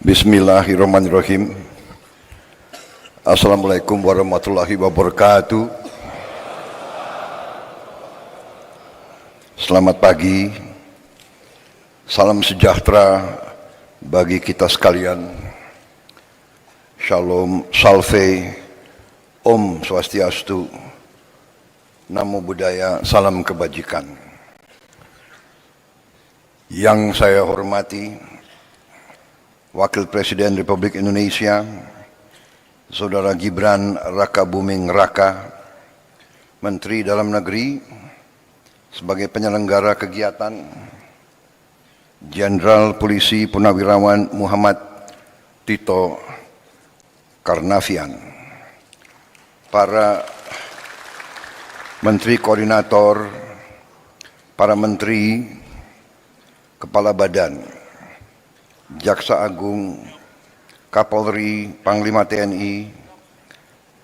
Bismillahirrahmanirrahim. Assalamualaikum warahmatullahi wabarakatuh. Selamat pagi. Salam sejahtera bagi kita sekalian. Shalom, salve, Om Swastiastu, Namo Buddhaya, salam kebajikan. Yang saya hormati Wakil Presiden Republik Indonesia, Saudara Gibran Rakabuming Raka, Menteri Dalam Negeri, sebagai penyelenggara kegiatan, Jenderal Polisi Purnawirawan Muhammad Tito Karnavian, para Menteri Koordinator, para Menteri, Kepala Badan, Jaksa Agung, Kapolri, Panglima TNI,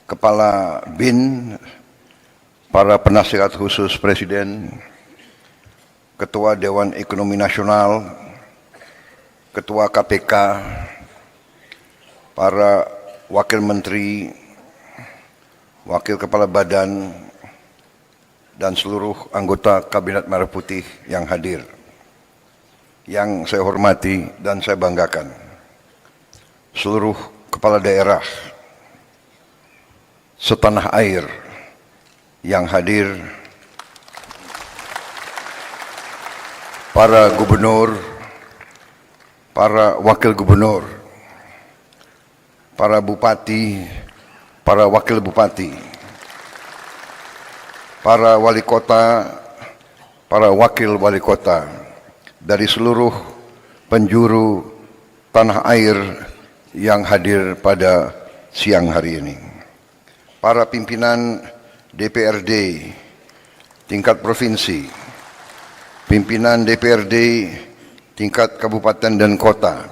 Kepala BIN, para penasihat khusus Presiden, Ketua Dewan Ekonomi Nasional, Ketua KPK, para Wakil Menteri, Wakil Kepala Badan, dan seluruh anggota Kabinet Merah Putih yang hadir. Yang saya hormati dan saya banggakan, seluruh kepala daerah setanah air yang hadir, para gubernur, para wakil gubernur, para bupati, para wakil bupati, para wali kota, para wakil wali kota, dari seluruh penjuru tanah air yang hadir pada siang hari ini. Para pimpinan DPRD tingkat provinsi, pimpinan DPRD tingkat kabupaten dan kota,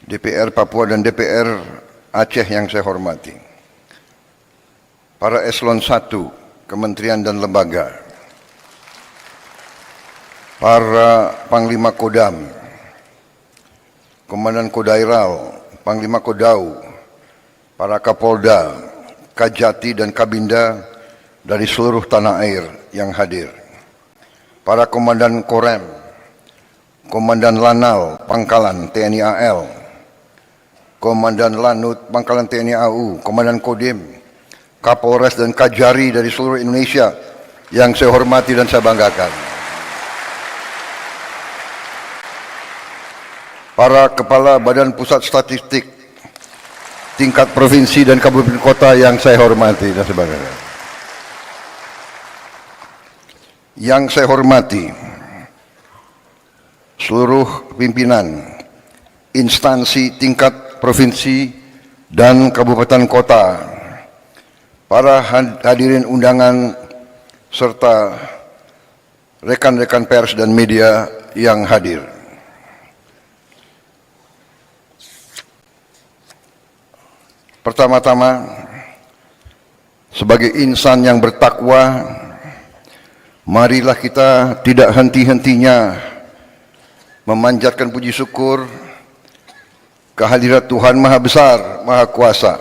DPR Papua dan DPR Aceh yang saya hormati, para eselon 1 kementerian dan lembaga, para Panglima Kodam, Komandan Kodairal, Panglima Kodau, para Kapolda, Kajati dan Kabinda dari seluruh tanah air yang hadir, para Komandan Korem, Komandan Lanal, Pangkalan TNI AL, Komandan Lanut, Pangkalan TNI AU, Komandan Kodim, Kapolres dan Kajari dari seluruh Indonesia yang saya hormati dan saya banggakan. Para Kepala Badan Pusat Statistik tingkat provinsi dan kabupaten kota yang saya hormati dan sebagainya. Yang saya hormati seluruh pimpinan instansi tingkat provinsi dan kabupaten kota, para hadirin undangan serta rekan-rekan pers dan media yang hadir. Pertama-tama, sebagai insan yang bertakwa, marilah kita tidak henti-hentinya memanjatkan puji syukur kehadirat Tuhan Maha Besar, Maha Kuasa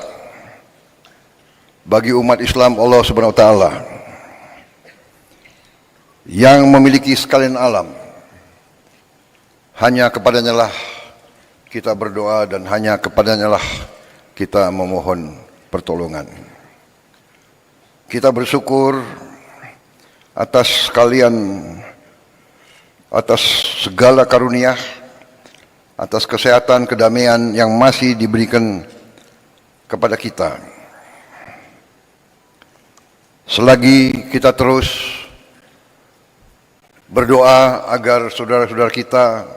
bagi umat Islam Allah Subhanahu wa Ta'ala yang memiliki sekalian alam. Hanya kepadanya lah kita berdoa dan hanya kepadanya lah kita memohon pertolongan. Kita bersyukur atas segala karunia, atas kesehatan, kedamaian yang masih diberikan kepada kita. Selagi kita terus berdoa agar saudara-saudara kita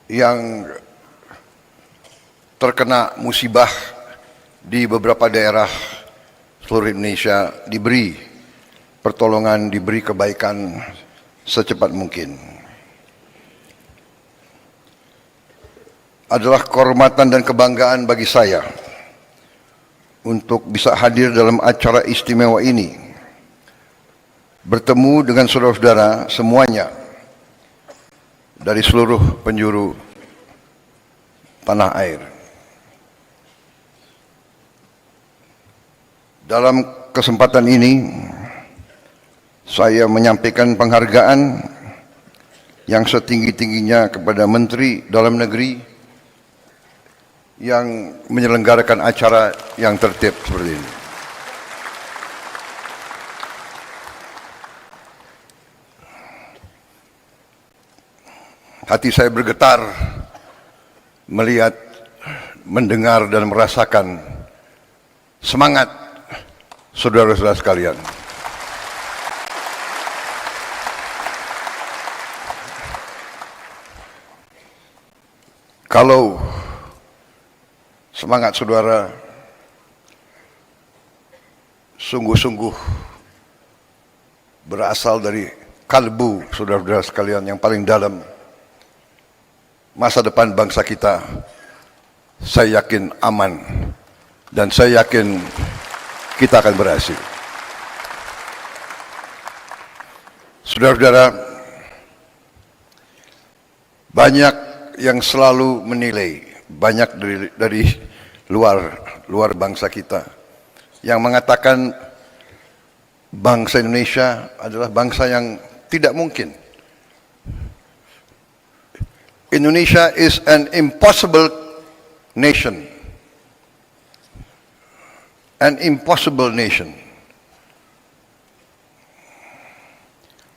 yang terkena musibah di beberapa daerah seluruh Indonesia diberi pertolongan, diberi kebaikan secepat mungkin. Adalah kehormatan dan kebanggaan bagi saya untuk bisa hadir dalam acara istimewa ini, bertemu dengan saudara-saudara semuanya dari seluruh penjuru tanah air. Dalam kesempatan ini, saya menyampaikan penghargaan yang setinggi-tingginya kepada Menteri Dalam Negeri yang menyelenggarakan acara yang tertib seperti ini. Hati saya bergetar melihat, mendengar dan merasakan semangat saudara-saudara sekalian. Kalau semangat saudara sungguh-sungguh berasal dari kalbu saudara-saudara sekalian yang paling dalam, masa depan bangsa kita, saya yakin aman dan saya yakin kita akan berhasil. Saudara-saudara, banyak yang selalu menilai, banyak dari luar bangsa kita yang mengatakan bangsa Indonesia adalah bangsa yang tidak mungkin. Indonesia is an impossible nation. An impossible nation.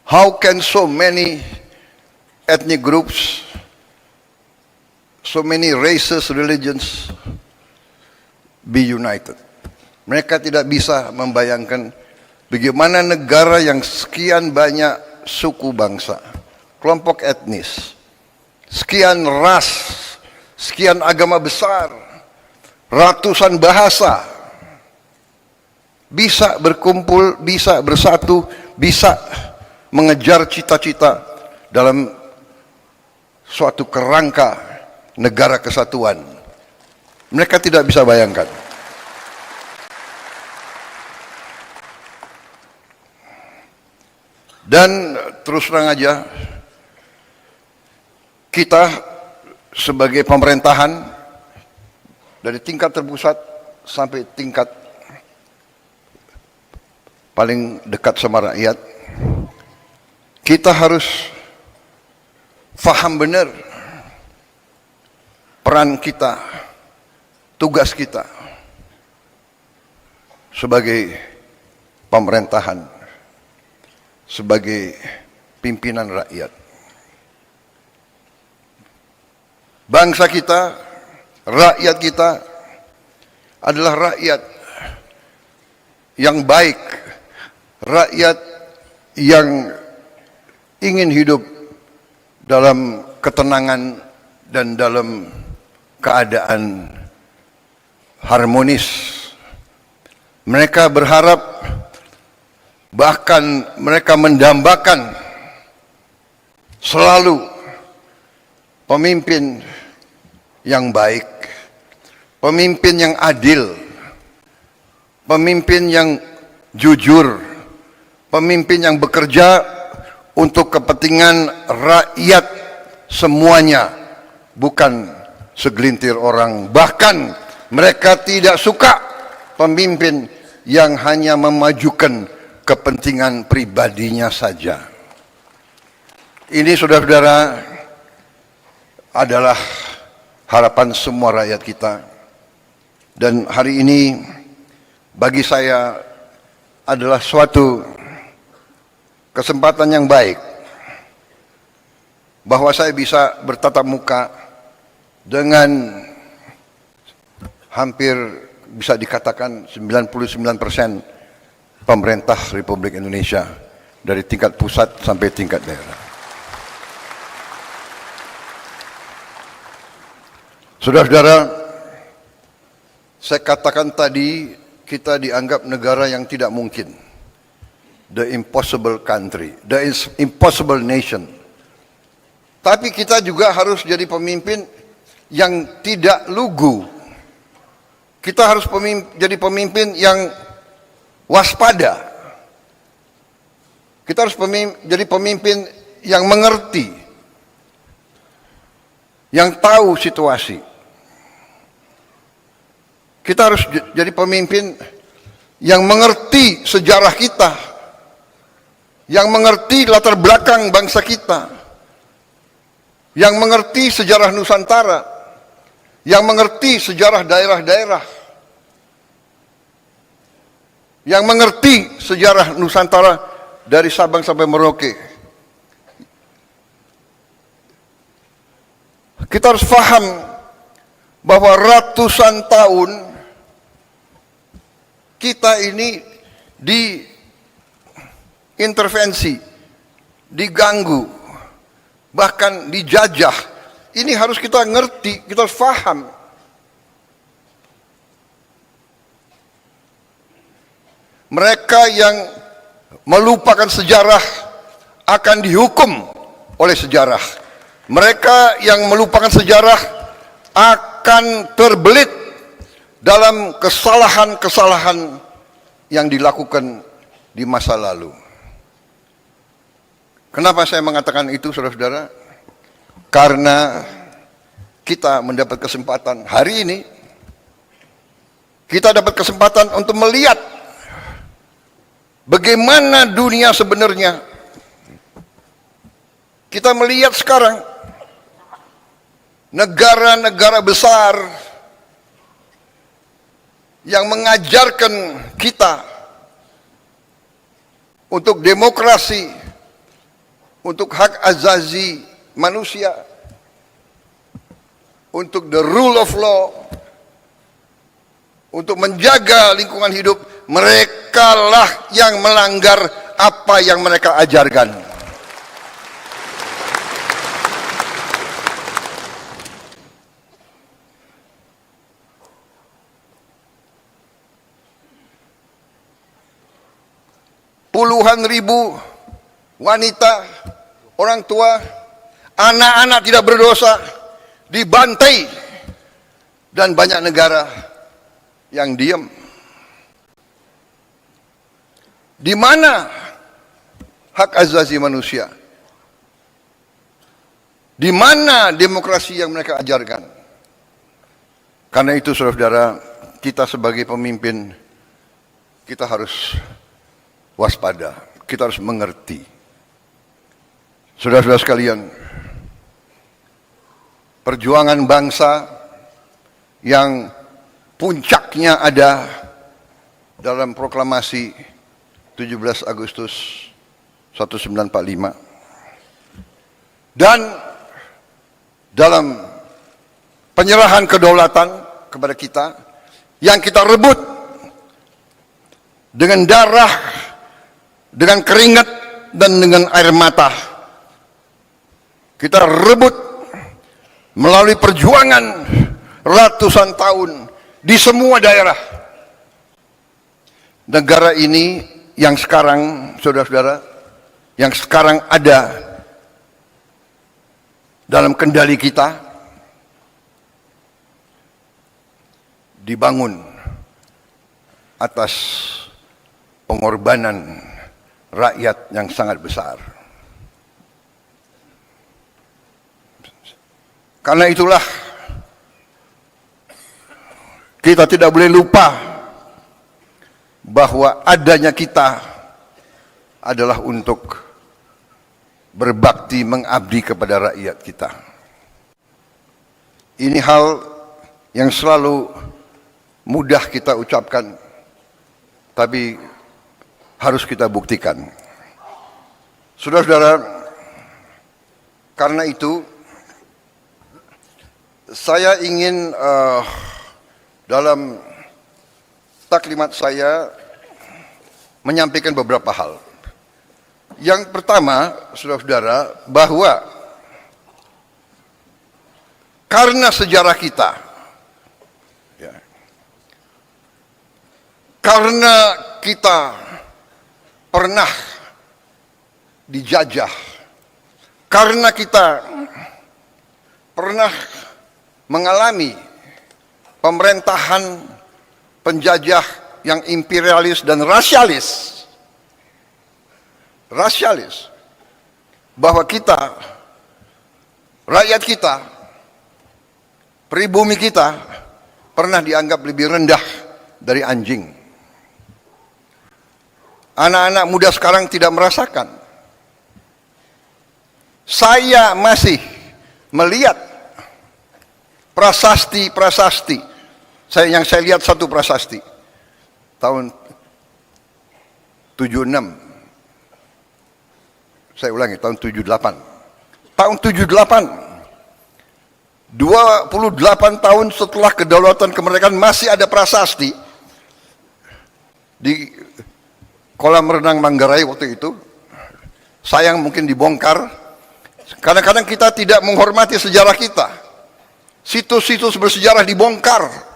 How can so many ethnic groups, so many races, religions be united? Mereka tidak bisa membayangkan bagaimana negara yang sekian banyak suku bangsa, kelompok etnis, sekian ras, sekian agama besar, ratusan bahasa, bisa berkumpul, bisa bersatu, bisa mengejar cita-cita dalam suatu kerangka negara kesatuan. Mereka tidak bisa bayangkan. Dan terus terang aja, kita sebagai pemerintahan dari tingkat terpusat sampai tingkat paling dekat sama rakyat, kita harus faham benar peran kita, tugas kita sebagai pemerintahan, sebagai pimpinan rakyat. Bangsa kita, rakyat kita adalah rakyat yang baik, rakyat yang ingin hidup dalam ketenangan dan dalam keadaan harmonis. Mereka berharap, bahkan mereka mendambakan selalu pemimpin yang baik, pemimpin yang adil, pemimpin yang jujur, pemimpin yang bekerja untuk kepentingan rakyat semuanya, bukan segelintir orang. Bahkan mereka tidak suka pemimpin yang hanya memajukan kepentingan pribadinya saja. Ini saudara-saudara adalah harapan semua rakyat kita. Dan hari ini bagi saya adalah suatu kesempatan yang baik bahwa saya bisa bertatap muka dengan hampir bisa dikatakan 99% pemerintah Republik Indonesia dari tingkat pusat sampai tingkat daerah. Saudara-saudara, saya katakan tadi kita dianggap negara yang tidak mungkin. The impossible country, the impossible nation. Tapi kita juga harus jadi pemimpin yang tidak lugu. Kita harus jadi pemimpin yang waspada. Kita harus jadi pemimpin yang mengerti yang tahu situasi. Kita harus jadi pemimpin yang mengerti sejarah kita, yang mengerti latar belakang bangsa kita, yang mengerti sejarah Nusantara, yang mengerti sejarah daerah-daerah, yang mengerti sejarah Nusantara dari Sabang sampai Merauke. Kita harus paham bahwa ratusan tahun kita ini diintervensi, diganggu, bahkan dijajah. Ini harus kita ngerti, kita harus paham. Mereka yang melupakan sejarah akan dihukum oleh sejarah. Mereka yang melupakan sejarah akan terbelit dalam kesalahan-kesalahan yang dilakukan di masa lalu. Kenapa saya mengatakan itu, saudara-saudara? Karena kita mendapat kesempatan hari ini, kita dapat kesempatan untuk melihat bagaimana dunia sebenarnya. Kita melihat sekarang negara-negara besar yang mengajarkan kita untuk demokrasi, untuk hak asasi manusia, untuk the rule of law, untuk menjaga lingkungan hidup. Merekalah yang melanggar apa yang mereka ajarkan. Puluhan ribu wanita, orang tua, anak-anak tidak berdosa dibantai, dan banyak negara yang diam. Di mana hak asasi manusia? Di mana demokrasi yang mereka ajarkan? Karena itu, saudara-saudara, kita sebagai pemimpin, kita harus waspada, kita harus mengerti. Saudara-saudara sekalian, perjuangan bangsa yang puncaknya ada dalam proklamasi 17 Agustus 1945 dan dalam penyerahan kedaulatan kepada kita yang kita rebut dengan darah, dengan keringat, dan dengan air mata. Kita rebut melalui perjuangan ratusan tahun di semua daerah. Negara ini yang sekarang, saudara-saudara, yang sekarang ada dalam kendali kita, dibangun atas pengorbanan rakyat yang sangat besar. Karena itulah kita tidak boleh lupa bahwa adanya kita adalah untuk berbakti, mengabdi kepada rakyat kita. Ini hal yang selalu mudah kita ucapkan, tapi harus kita buktikan. Saudara-saudara, karena itu saya ingin dalam taklimat saya menyampaikan beberapa hal. Yang pertama, saudara-saudara, bahwa karena sejarah kita, ya, karena kita pernah dijajah, karena kita pernah mengalami pemerintahan penjajah yang imperialis dan rasialis, bahwa kita, rakyat kita, pribumi kita pernah dianggap lebih rendah dari anjing. Anak-anak muda sekarang tidak merasakan. Saya masih melihat prasasti-prasasti. Yang saya lihat satu prasasti tahun 76. Saya ulangi, tahun 78. Tahun 78, 28 tahun setelah kedaulatan kemerdekaan masih ada prasasti di kolam renang Manggarai waktu itu. Sayang mungkin dibongkar. Kadang-kadang kita tidak menghormati sejarah kita. Situs-situs bersejarah dibongkar.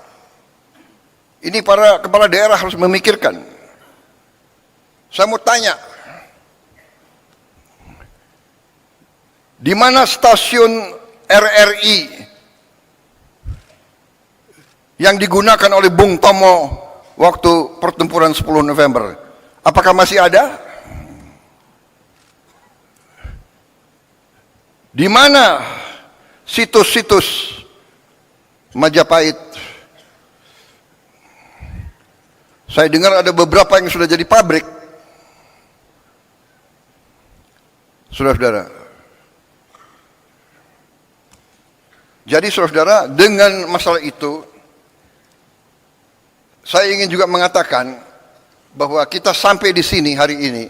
Ini para kepala daerah harus memikirkan. Saya mau tanya, di mana stasiun RRI yang digunakan oleh Bung Tomo waktu pertempuran 10 November? Apakah masih ada? Di mana situs-situs Majapahit? Saya dengar ada beberapa yang sudah jadi pabrik. Saudara-saudara. Jadi saudara-saudara, dengan masalah itu, saya ingin juga mengatakan bahwa kita sampai di sini hari ini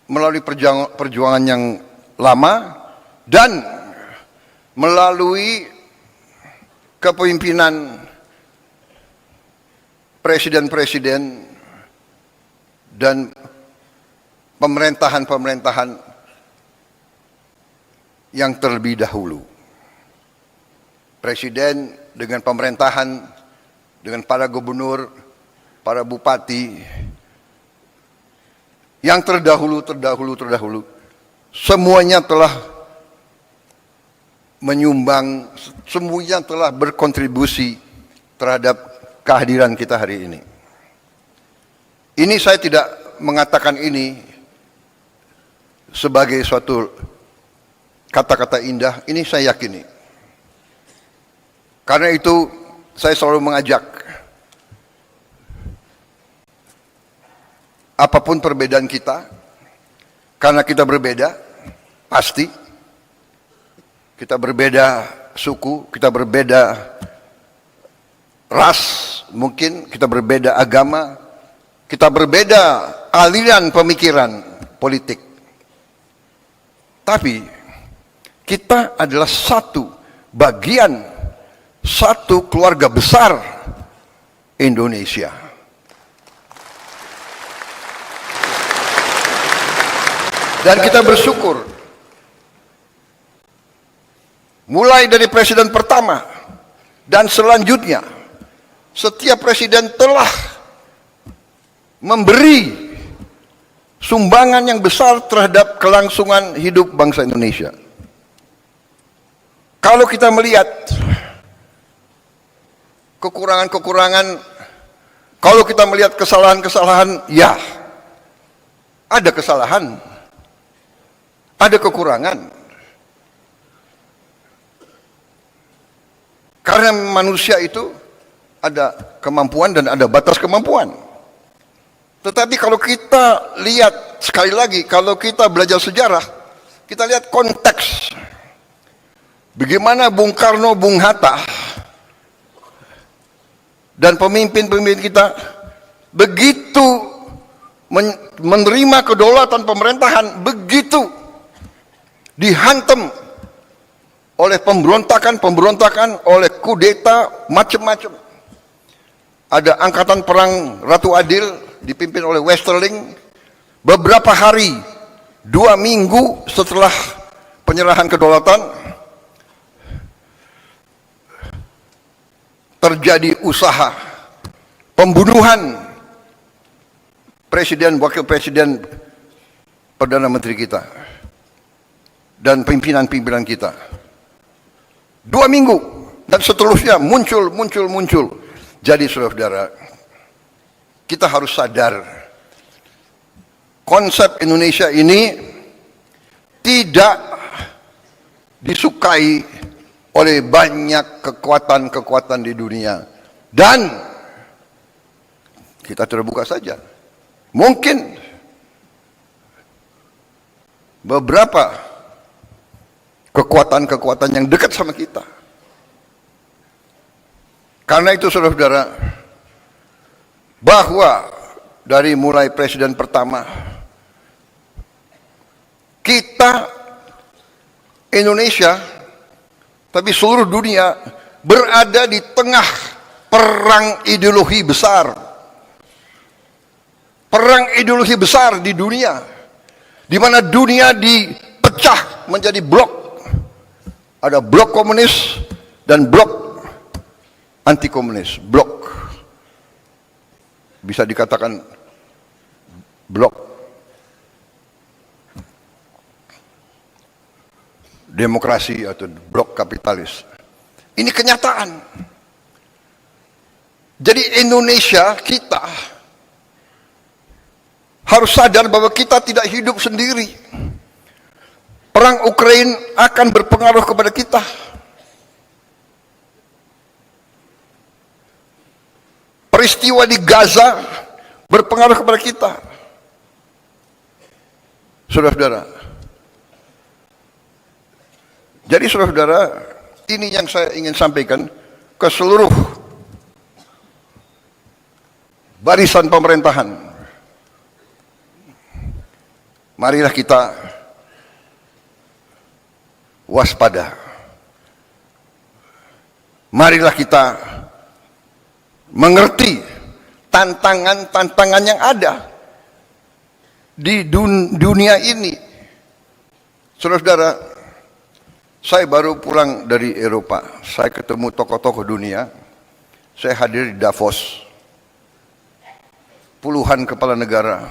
melalui perjuangan yang lama dan melalui kepemimpinan presiden-presiden dan pemerintahan-pemerintahan yang terlebih dahulu. Presiden dengan pemerintahan, dengan para gubernur, para bupati, yang terdahulu, semuanya telah menyumbang, semuanya telah berkontribusi terhadap kehadiran kita hari ini. Ini saya tidak mengatakan ini sebagai suatu kata-kata indah, ini saya yakini. Karena itu saya selalu mengajak, apapun perbedaan kita, karena kita berbeda, pasti kita berbeda suku, kita berbeda ras, mungkin kita berbeda agama, kita berbeda aliran pemikiran politik. Tapi kita adalah satu bagian, satu keluarga besar Indonesia. Dan kita bersyukur, mulai dari presiden pertama dan selanjutnya, setiap presiden telah memberi sumbangan yang besar terhadap kelangsungan hidup bangsa Indonesia. Kalau kita melihat kekurangan-kekurangan, kalau kita melihat kesalahan-kesalahan, ya, ada kesalahan, ada kekurangan. Karena manusia itu ada kemampuan dan ada batas kemampuan. Tetapi kalau kita lihat, sekali lagi, kalau kita belajar sejarah, kita lihat konteks. Bagaimana Bung Karno, Bung Hatta, dan pemimpin-pemimpin kita begitu menerima kedaulatan pemerintahan, begitu dihantam oleh pemberontakan, oleh kudeta, macam-macam. Ada angkatan perang Ratu Adil dipimpin oleh Westerling. Beberapa hari, 2 minggu setelah penyerahan kedaulatan, terjadi usaha pembunuhan presiden, wakil presiden, perdana menteri kita, dan pimpinan-pimpinan kita. 2 minggu, dan seterusnya muncul. Jadi saudara-saudara, kita harus sadar, konsep Indonesia ini tidak disukai oleh banyak kekuatan-kekuatan di dunia. Dan kita terbuka saja. Mungkin beberapa kekuatan-kekuatan yang dekat sama kita. Karena itu saudara-saudara, bahwa dari mulai presiden pertama, kita Indonesia, tapi seluruh dunia berada di tengah perang ideologi besar. Perang ideologi besar di dunia, di mana dunia dipecah menjadi blok. Ada blok komunis dan blok anti komunis. Blok, bisa dikatakan blok demokrasi atau blok kapitalis. Ini kenyataan. Jadi Indonesia, kita harus sadar bahwa kita tidak hidup sendiri. Perang Ukraina akan berpengaruh kepada kita. Peristiwa di Gaza berpengaruh kepada kita. Saudara-saudara. Jadi saudara-saudara, ini yang saya ingin sampaikan ke seluruh barisan pemerintahan. Marilah kita waspada. Marilah kita mengerti tantangan-tantangan yang ada di dunia ini. Saudara-saudara, saya baru pulang dari Eropa. Saya ketemu tokoh-tokoh dunia. Saya hadir di Davos. Puluhan kepala negara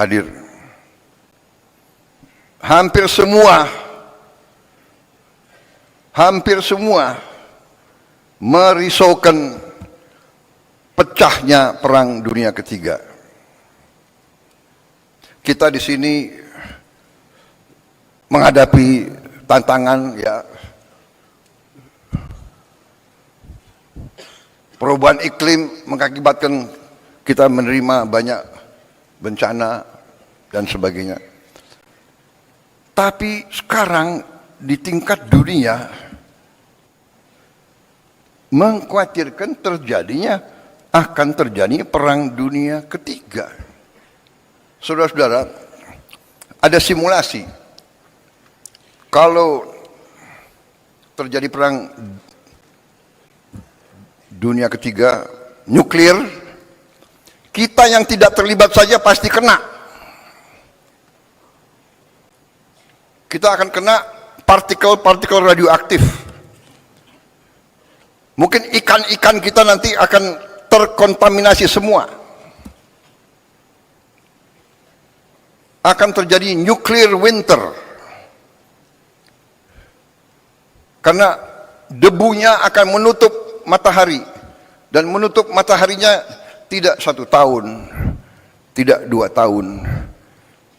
hadir. Hampir semua merisaukan pecahnya perang dunia ketiga. Kita di sini menghadapi tantangan, ya, perubahan iklim mengakibatkan kita menerima banyak bencana dan sebagainya. Tapi sekarang di tingkat dunia mengkhawatirkan akan terjadi perang dunia ketiga. Saudara-saudara, ada simulasi. Kalau terjadi perang dunia ketiga, nuklir, kita yang tidak terlibat saja pasti kena. Kita akan kena partikel-partikel radioaktif. Mungkin ikan-ikan kita nanti akan terkontaminasi semua. Akan terjadi nuclear winter. Karena debunya akan menutup matahari. Dan menutup mataharinya tidak 1 tahun, tidak 2 tahun,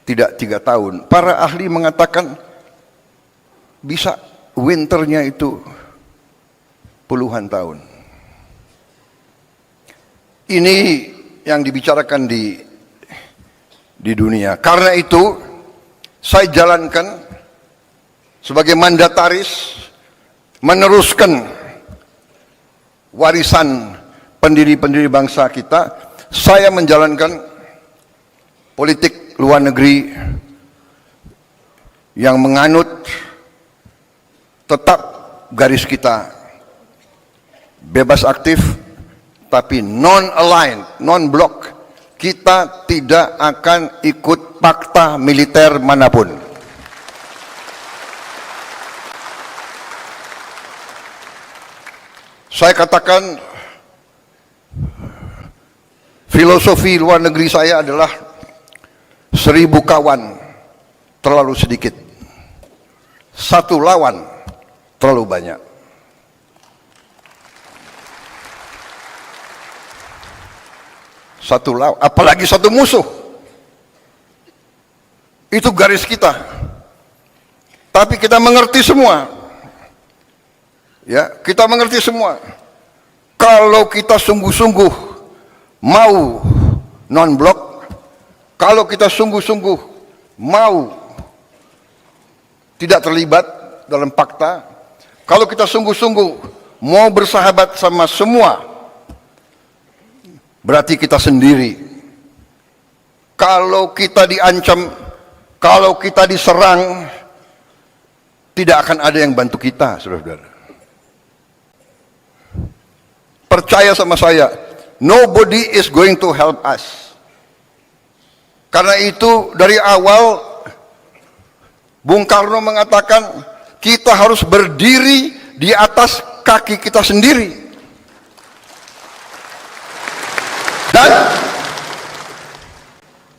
tidak 3 tahun. Para ahli mengatakan bisa winternya itu puluhan tahun. Ini yang dibicarakan di dunia. Karena itu saya jalankan sebagai mandataris, meneruskan warisan pendiri-pendiri bangsa kita. Saya menjalankan politik luar negeri yang menganut tetap garis kita bebas aktif tapi non-aligned, non-block. Kita tidak akan ikut fakta militer manapun. Saya katakan filosofi luar negeri saya adalah 1000 kawan terlalu sedikit, 1 lawan terlalu banyak. Satu lawan, apalagi 1 musuh. Itu garis kita. Tapi kita mengerti semua Ya, kita mengerti semua. Kalau kita sungguh-sungguh mau non-blok, kalau kita sungguh-sungguh mau tidak terlibat dalam fakta, kalau kita sungguh-sungguh mau bersahabat sama semua, berarti kita sendiri. Kalau kita diancam, kalau kita diserang, tidak akan ada yang bantu kita, saudara-saudara. Percaya sama saya, nobody is going to help us. Karena itu dari awal Bung Karno mengatakan kita harus berdiri di atas kaki kita sendiri. Dan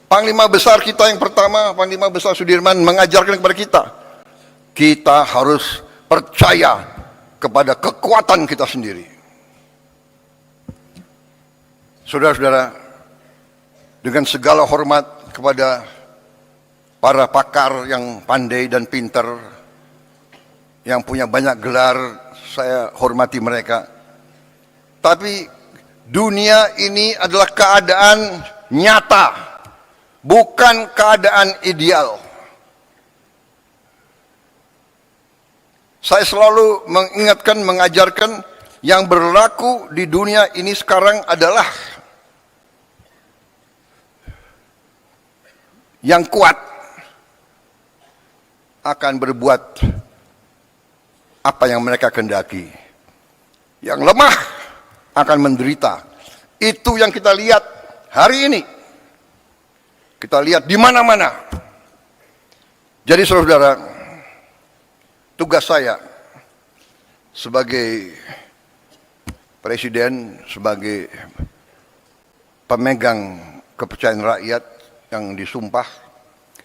Panglima Besar kita yang pertama, Panglima Besar Sudirman mengajarkan kepada kita harus percaya kepada kekuatan kita sendiri. Saudara-saudara, dengan segala hormat kepada para pakar yang pandai dan pintar, yang punya banyak gelar, saya hormati mereka. Tapi dunia ini adalah keadaan nyata, bukan keadaan ideal. Saya selalu mengingatkan, mengajarkan, yang berlaku di dunia ini sekarang adalah yang kuat akan berbuat apa yang mereka kehendaki. Yang lemah akan menderita. Itu yang kita lihat hari ini. Kita lihat di mana-mana. Jadi saudara-saudara, tugas saya sebagai presiden, sebagai pemegang kepercayaan rakyat yang disumpah,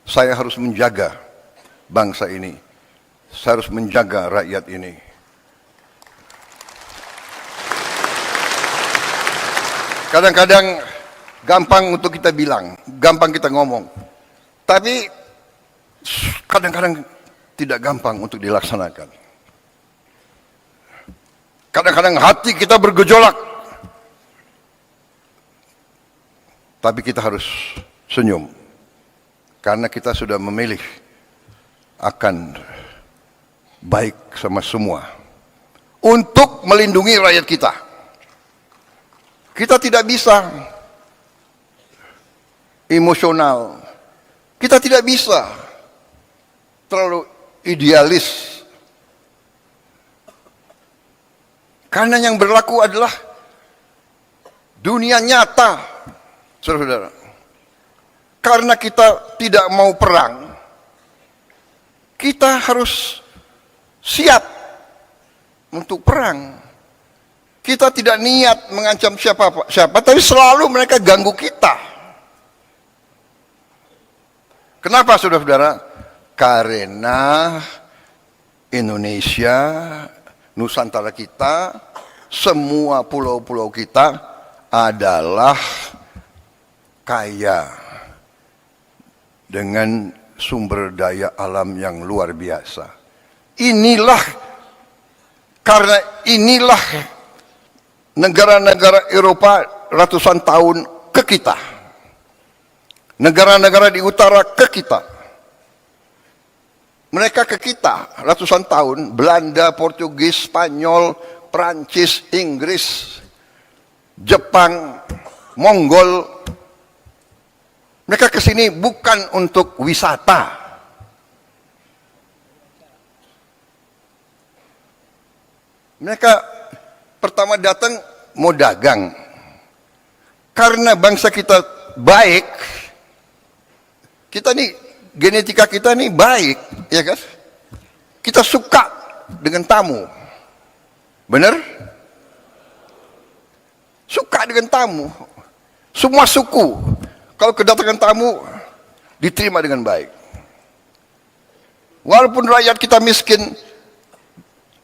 saya harus menjaga bangsa ini. Saya harus menjaga rakyat ini. Kadang-kadang gampang untuk kita bilang, gampang kita ngomong. Tapi kadang-kadang tidak gampang untuk dilaksanakan. Kadang-kadang hati kita bergejolak. Tapi kita harus senyum. Karena kita sudah memilih akan baik sama semua. Untuk melindungi rakyat kita. Kita tidak bisa emosional. Kita tidak bisa terlalu idealis. Karena yang berlaku adalah dunia nyata, saudara-saudara. Karena kita tidak mau perang, kita harus siap untuk perang. Kita tidak niat mengancam siapa, tapi selalu mereka ganggu kita. Kenapa, saudara-saudara? Karena Indonesia, Nusantara kita, semua pulau-pulau kita adalah kaya dengan sumber daya alam yang luar biasa. Karena inilah negara-negara Eropa ratusan tahun ke kita. Negara-negara di utara ke kita. Mereka ke kita ratusan tahun, Belanda, Portugis, Spanyol, Prancis, Inggris, Jepang, Mongol. Mereka ke sini bukan untuk wisata. Mereka pertama datang mau dagang. Karena bangsa kita baik, kita nih genetika kita nih baik, ya kan? Kita suka dengan tamu. Benar? Suka dengan tamu. Semua suku, kalau kedatangan tamu, diterima dengan baik. Walaupun rakyat kita miskin,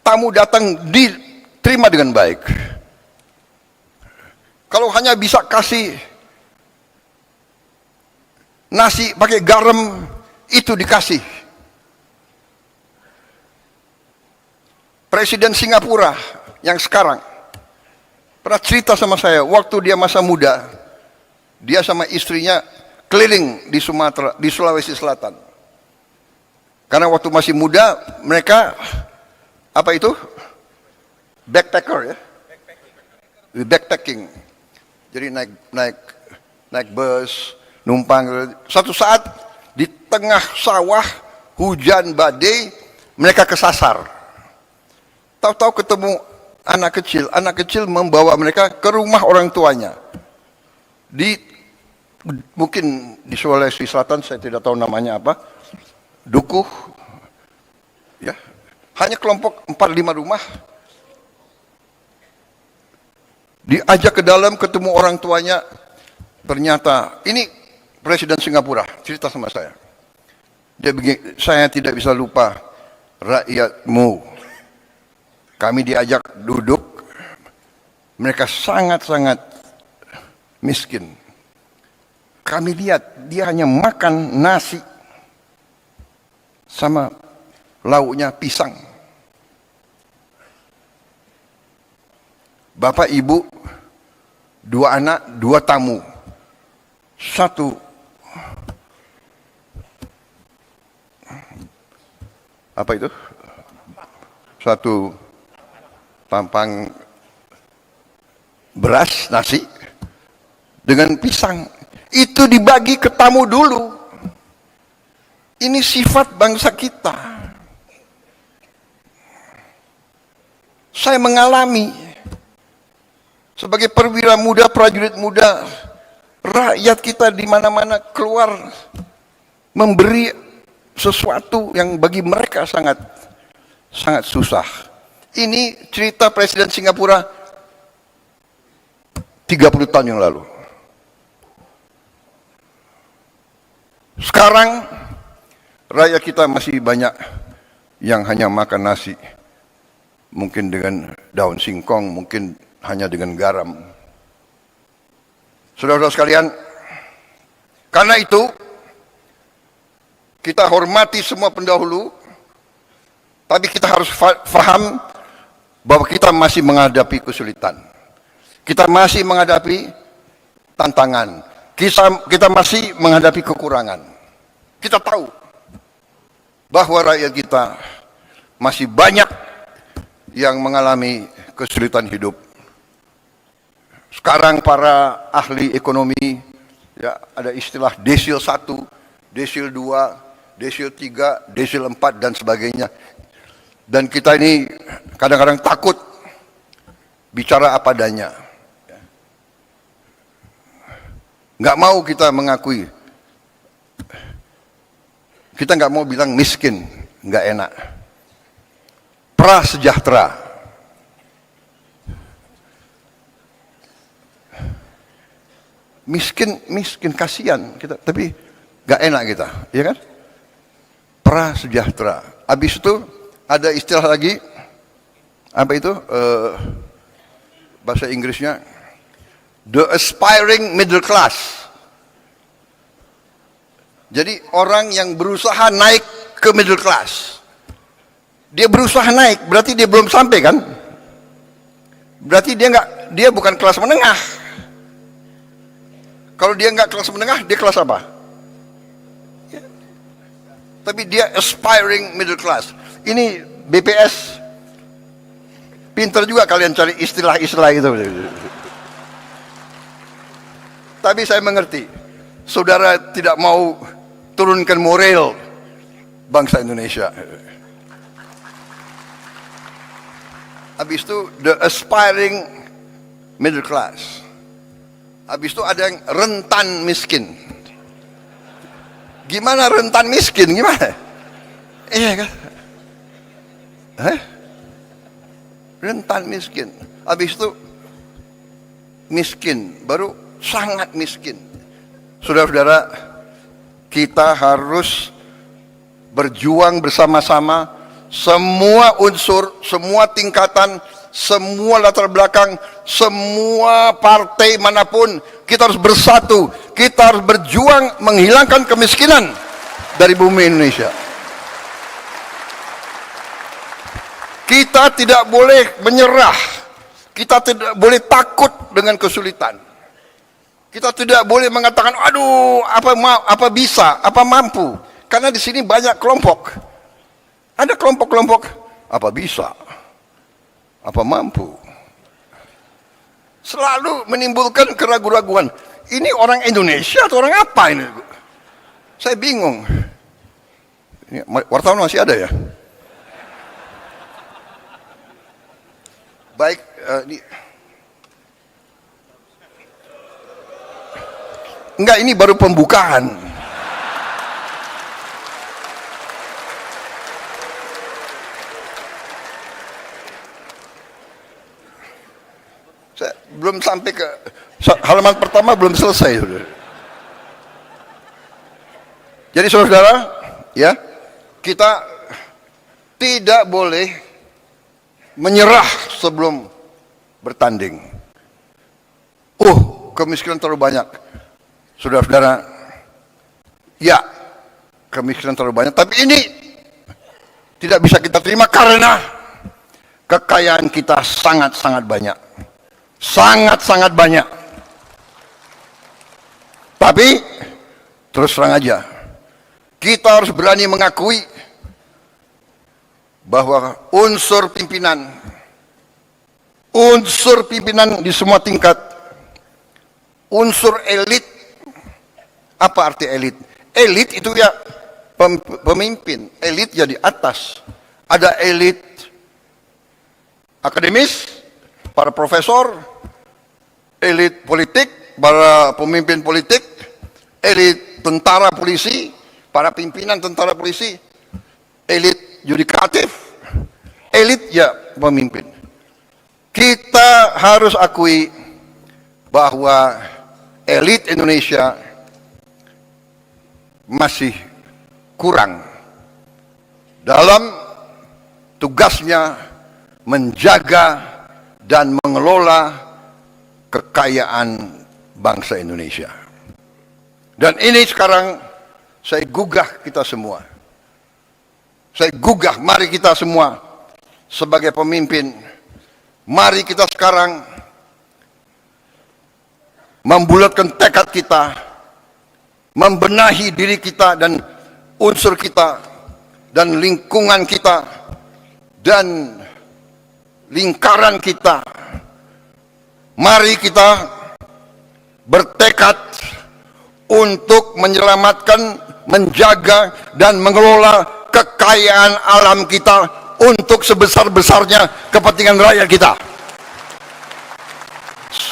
tamu datang diterima dengan baik. Kalau hanya bisa kasih nasi pakai garam, itu dikasih. Presiden Singapura yang sekarang pernah cerita sama saya, waktu dia masa muda, dia sama istrinya keliling di Sumatera, di Sulawesi Selatan. Karena waktu masih muda, mereka apa itu? Backpacker ya, backpacking. Jadi naik bus, numpang. Satu saat di tengah sawah hujan badai, mereka kesasar. Tahu-tahu ketemu anak kecil membawa mereka ke rumah orang tuanya. Mungkin di Sulawesi Selatan, saya tidak tahu namanya apa, dukuh, ya, hanya kelompok 4-5 rumah. Diajak ke dalam, ketemu orang tuanya, ternyata ini Presiden Singapura cerita sama saya. Dia begini, saya tidak bisa lupa rakyatmu. Kami diajak duduk, mereka sangat-sangat miskin. Kami lihat dia hanya makan nasi sama lauknya pisang. Bapak, ibu, 2 anak, 2 tamu. Satu apa itu? Satu tampang beras, nasi dengan pisang. Itu dibagi ke tamu dulu. Ini sifat bangsa kita. Saya mengalami sebagai perwira muda, prajurit muda, rakyat kita di mana-mana keluar memberi sesuatu yang bagi mereka sangat susah. Ini cerita Presiden Singapura 30 tahun yang lalu. Sekarang rakyat kita masih banyak yang hanya makan nasi, mungkin dengan daun singkong, mungkin hanya dengan garam. Saudara-saudara sekalian, karena itu kita hormati semua pendahulu, tapi kita harus faham bahwa kita masih menghadapi kesulitan. Kita masih menghadapi tantangan. Kita masih menghadapi kekurangan. Kita tahu bahwa rakyat kita masih banyak yang mengalami kesulitan hidup. Sekarang para ahli ekonomi, ya, ada istilah desil 1, desil 2, desil 3, desil 4 dan sebagainya. Dan kita ini kadang-kadang takut bicara apa adanya. Nggak mau kita mengakui. Kita nggak mau bilang miskin, nggak enak. Prasejahtera. Miskin kasihan kita, tapi nggak enak kita, ya kan? Prasejahtera. Habis itu ada istilah lagi, apa itu? Bahasa Inggrisnya, the aspiring middle class. Jadi orang yang berusaha naik ke middle class. Dia berusaha naik, berarti dia belum sampai kan? Berarti dia bukan kelas menengah. Kalau dia nggak kelas menengah, dia kelas apa? Ya. Tapi dia aspiring middle class. Ini BPS. Pinter juga kalian cari istilah-istilah itu. Tapi saya mengerti, saudara tidak mau turunkan moral bangsa Indonesia. Habis itu the aspiring middle class. Habis itu ada yang rentan miskin. Gimana rentan miskin? Gimana? Iya kan? Rentan miskin. Habis itu miskin, baru sangat miskin. Saudara-saudara, kita harus berjuang bersama-sama, semua unsur, semua tingkatan, semua latar belakang, semua partai manapun, kita harus bersatu, kita harus berjuang menghilangkan kemiskinan dari bumi Indonesia. Kita tidak boleh menyerah. Kita tidak boleh takut dengan kesulitan. Kita tidak boleh mengatakan, aduh, apa bisa, apa mampu. Karena di sini banyak kelompok. Ada kelompok-kelompok, apa bisa, apa mampu. Selalu menimbulkan keraguan-raguan. Ini orang Indonesia atau orang apa ini? Saya bingung. Ini, wartawan masih ada ya? Baik, enggak, ini baru pembukaan. Saya belum sampai ke halaman pertama, belum selesai. Jadi saudara, ya, kita tidak boleh menyerah sebelum bertanding. Kemiskinan terlalu banyak. Saudara-saudara, ya, kemiskinan terlalu banyak. Tapi ini tidak bisa kita terima karena kekayaan kita sangat-sangat banyak. Sangat-sangat banyak. Tapi, terus terang aja, kita harus berani mengakui bahwa unsur pimpinan di semua tingkat, unsur elit. Apa arti elit? Elit itu ya pemimpin, elit ya di atas. Ada elit akademis, para profesor, elit politik, para pemimpin politik, elit tentara polisi, para pimpinan tentara polisi, elit yudikatif, elit ya pemimpin. Kita harus akui bahwa elit Indonesia masih kurang dalam tugasnya menjaga dan mengelola kekayaan bangsa Indonesia. Dan ini sekarang saya gugah kita semua. Saya gugah, mari kita semua sebagai pemimpin, mari kita sekarang membulatkan tekad kita, membenahi diri kita dan unsur kita, dan lingkungan kita, dan lingkaran kita. Mari kita bertekad untuk menyelamatkan, menjaga, dan mengelola kekayaan alam kita untuk sebesar-besarnya kepentingan rakyat kita.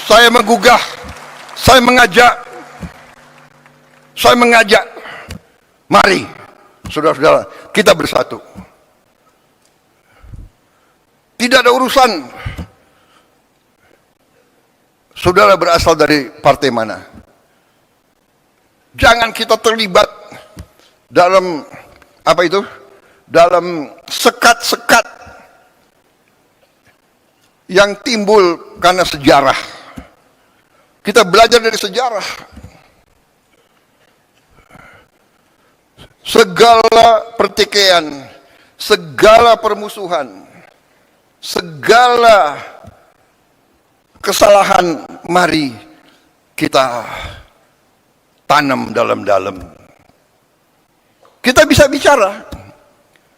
Saya menggugah, saya mengajak, mari saudara-saudara, kita bersatu. Tidak ada urusan saudara berasal dari partai mana. Jangan kita terlibat dalam dalam sekat-sekat yang timbul karena sejarah. Kita belajar dari sejarah. Segala pertikaian, segala permusuhan, segala kesalahan, mari kita tanam dalam-dalam. Kita bisa bicara,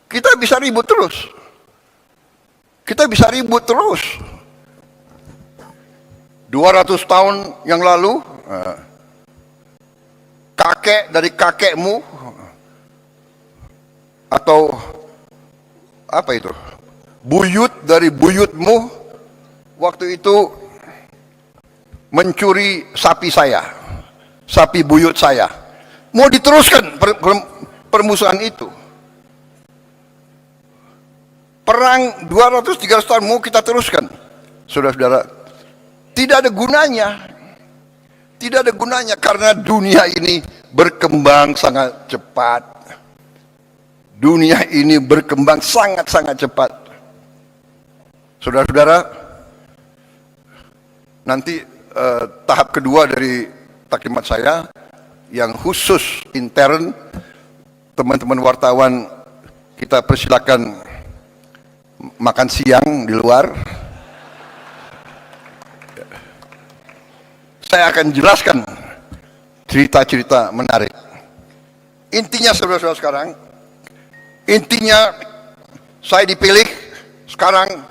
kita bisa ribut terus. Kita bisa ribut terus. 200 tahun yang lalu, kakek dari kakekmu, atau apa itu, buyut dari buyutmu, waktu itu mencuri sapi saya, sapi buyut saya. Mau diteruskan permusuhan itu. Perang 200-300 tahun mau kita teruskan. Saudara-saudara, tidak ada gunanya. Tidak ada gunanya karena dunia ini berkembang sangat cepat. Dunia ini berkembang sangat-sangat cepat. Saudara-saudara, nanti tahap kedua dari taklimat saya yang khusus intern, teman-teman wartawan kita persilakan makan siang di luar. Saya akan jelaskan cerita-cerita menarik. Intinya saudara-saudara sekarang, intinya saya dipilih, sekarang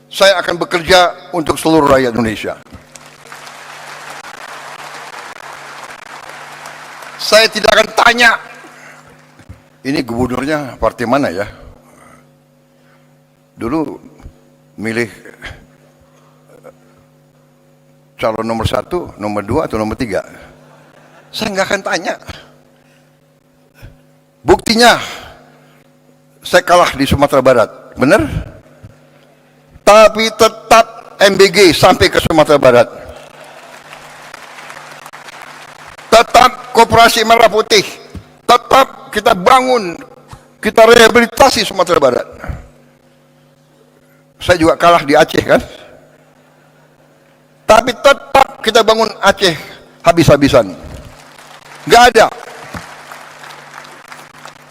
saya akan bekerja untuk seluruh rakyat Indonesia. Saya tidak akan tanya, ini gubernurnya partai mana ya? Dulu milih calon nomor 1, nomor 2, atau nomor 3. Saya nggak akan tanya. Buktinya, saya kalah di Sumatera Barat, benar? Tapi tetap MBG sampai ke Sumatera Barat. Tetap Koperasi Merah Putih. Tetap kita bangun, kita rehabilitasi Sumatera Barat. Saya juga kalah di Aceh kan? Tapi tetap kita bangun Aceh habis-habisan. Gak ada.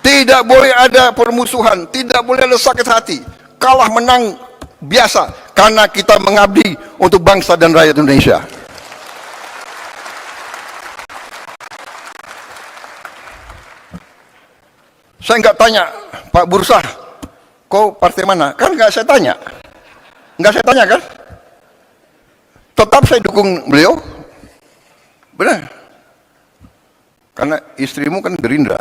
Tidak boleh ada permusuhan, tidak boleh ada sakit hati. Kalah menang biasa, karena kita mengabdi untuk bangsa dan rakyat Indonesia. Saya nggak tanya, Pak Bursa, kau partai mana? Kan nggak saya tanya. Nggak saya tanya kan? Tetap saya dukung beliau. Benar. Karena istrimu kan Gerindra.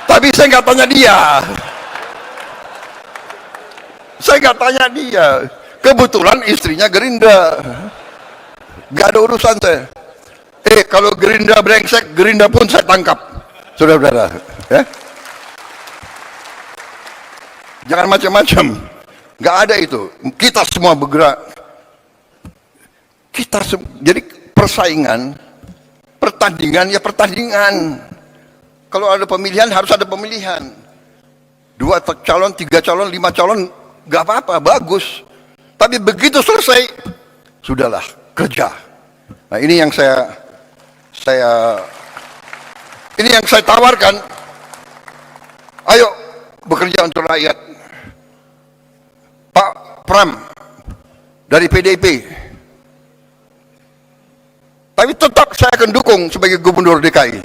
Tapi saya nggak tanya dia. Saya nggak tanya dia. Kebetulan istrinya Gerindra. Nggak ada urusan saya. Kalau Gerindra brengsek, Gerindra pun saya tangkap. Saudara-saudara. Ya? Jangan macam-macam. Nggak ada itu. Kita semua bergerak. Jadi persaingan, pertandingan ya pertandingan. Kalau ada pemilihan harus ada pemilihan. 2 calon, 3 calon, 5 calon, gak apa-apa, bagus. Tapi begitu selesai, sudahlah, kerja. Nah ini yang saya tawarkan. Ayo bekerja untuk rakyat. Pak Pram dari PDIP. Tapi tetap saya akan dukung sebagai gubernur DKI.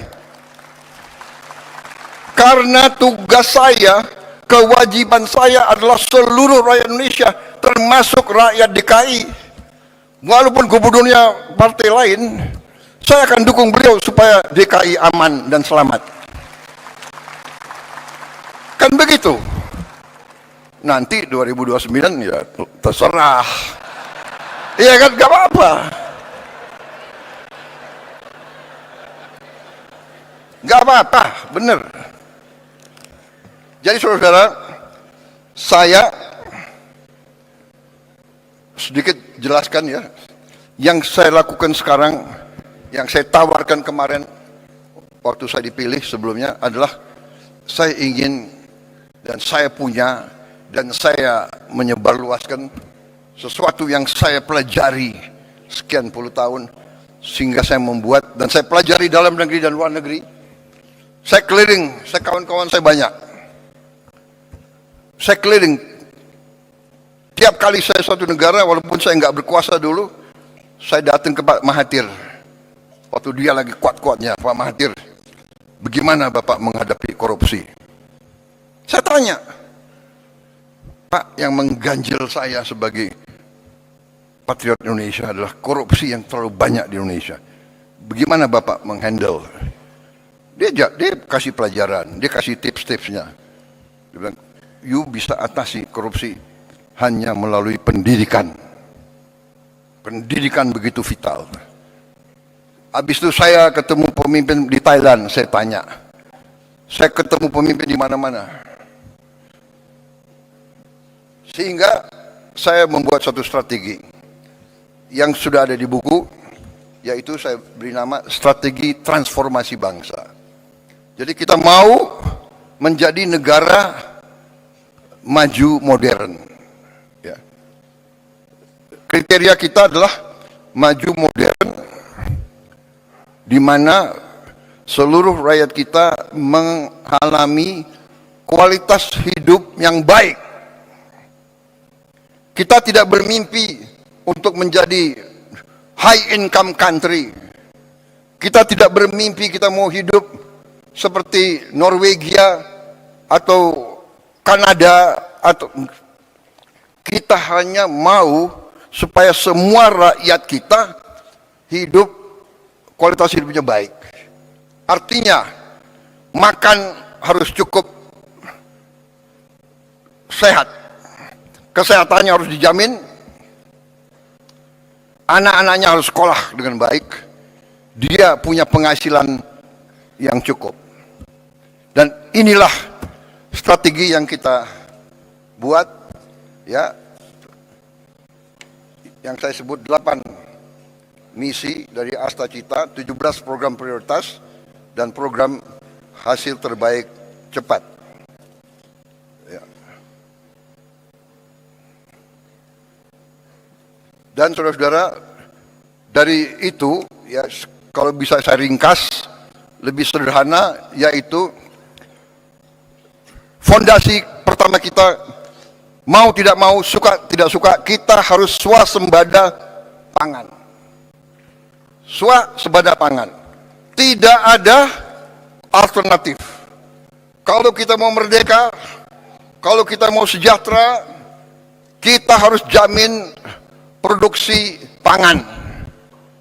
Karena tugas saya, kewajiban saya adalah seluruh rakyat Indonesia, termasuk rakyat DKI. Walaupun gubernurnya partai lain, saya akan dukung beliau supaya DKI aman dan selamat. Kan begitu. Nanti 2029 ya terserah. Iya kan, gak apa-apa. Gak apa-apa, bener. Jadi saudara-saudara, saya sedikit jelaskan ya, yang saya lakukan sekarang, yang saya tawarkan kemarin waktu saya dipilih sebelumnya adalah saya ingin dan saya punya dan saya menyebarluaskan sesuatu yang saya pelajari sekian puluh tahun, sehingga saya membuat dan saya pelajari dalam negeri dan luar negeri. Saya keliling, saya kawan-kawan saya banyak. Saya keliling. Tiap kali saya suatu negara, walaupun saya nggak berkuasa dulu, saya datang ke Pak Mahathir. Waktu dia lagi kuat-kuatnya, Pak Mahathir, bagaimana Bapak menghadapi korupsi? Saya tanya, Pak, yang mengganjil saya sebagai patriot Indonesia adalah korupsi yang terlalu banyak di Indonesia. Bagaimana Bapak menghandle? Dia kasih pelajaran, dia kasih tips-tipsnya. Dia bilang, you bisa atasi korupsi hanya melalui pendidikan. Pendidikan begitu vital. Habis itu saya ketemu pemimpin di Thailand, saya tanya. Saya ketemu pemimpin di mana-mana. Sehingga saya membuat satu strategi yang sudah ada di buku, yaitu saya beri nama strategi transformasi bangsa. Jadi kita mau menjadi negara maju modern. Ya. Kriteria kita adalah maju modern, di mana seluruh rakyat kita mengalami kualitas hidup yang baik. Kita tidak bermimpi untuk menjadi high income country. Kita tidak bermimpi kita mau hidup seperti Norwegia atau Kanada, atau kita hanya mau supaya semua rakyat kita hidup, kualitas hidupnya baik. Artinya makan harus cukup sehat, kesehatannya harus dijamin, anak-anaknya harus sekolah dengan baik, dia punya penghasilan yang cukup. Dan inilah strategi yang kita buat, ya, yang saya sebut 8 misi dari Asta Cita, 17 program prioritas, dan program hasil terbaik cepat. Ya. Dan saudara-saudara, dari itu, ya, kalau bisa saya ringkas lebih sederhana, yaitu fondasi pertama kita, mau tidak mau, suka tidak suka, kita harus swasembada pangan. Swasembada pangan. Tidak ada alternatif. Kalau kita mau merdeka, kalau kita mau sejahtera, kita harus jamin produksi pangan,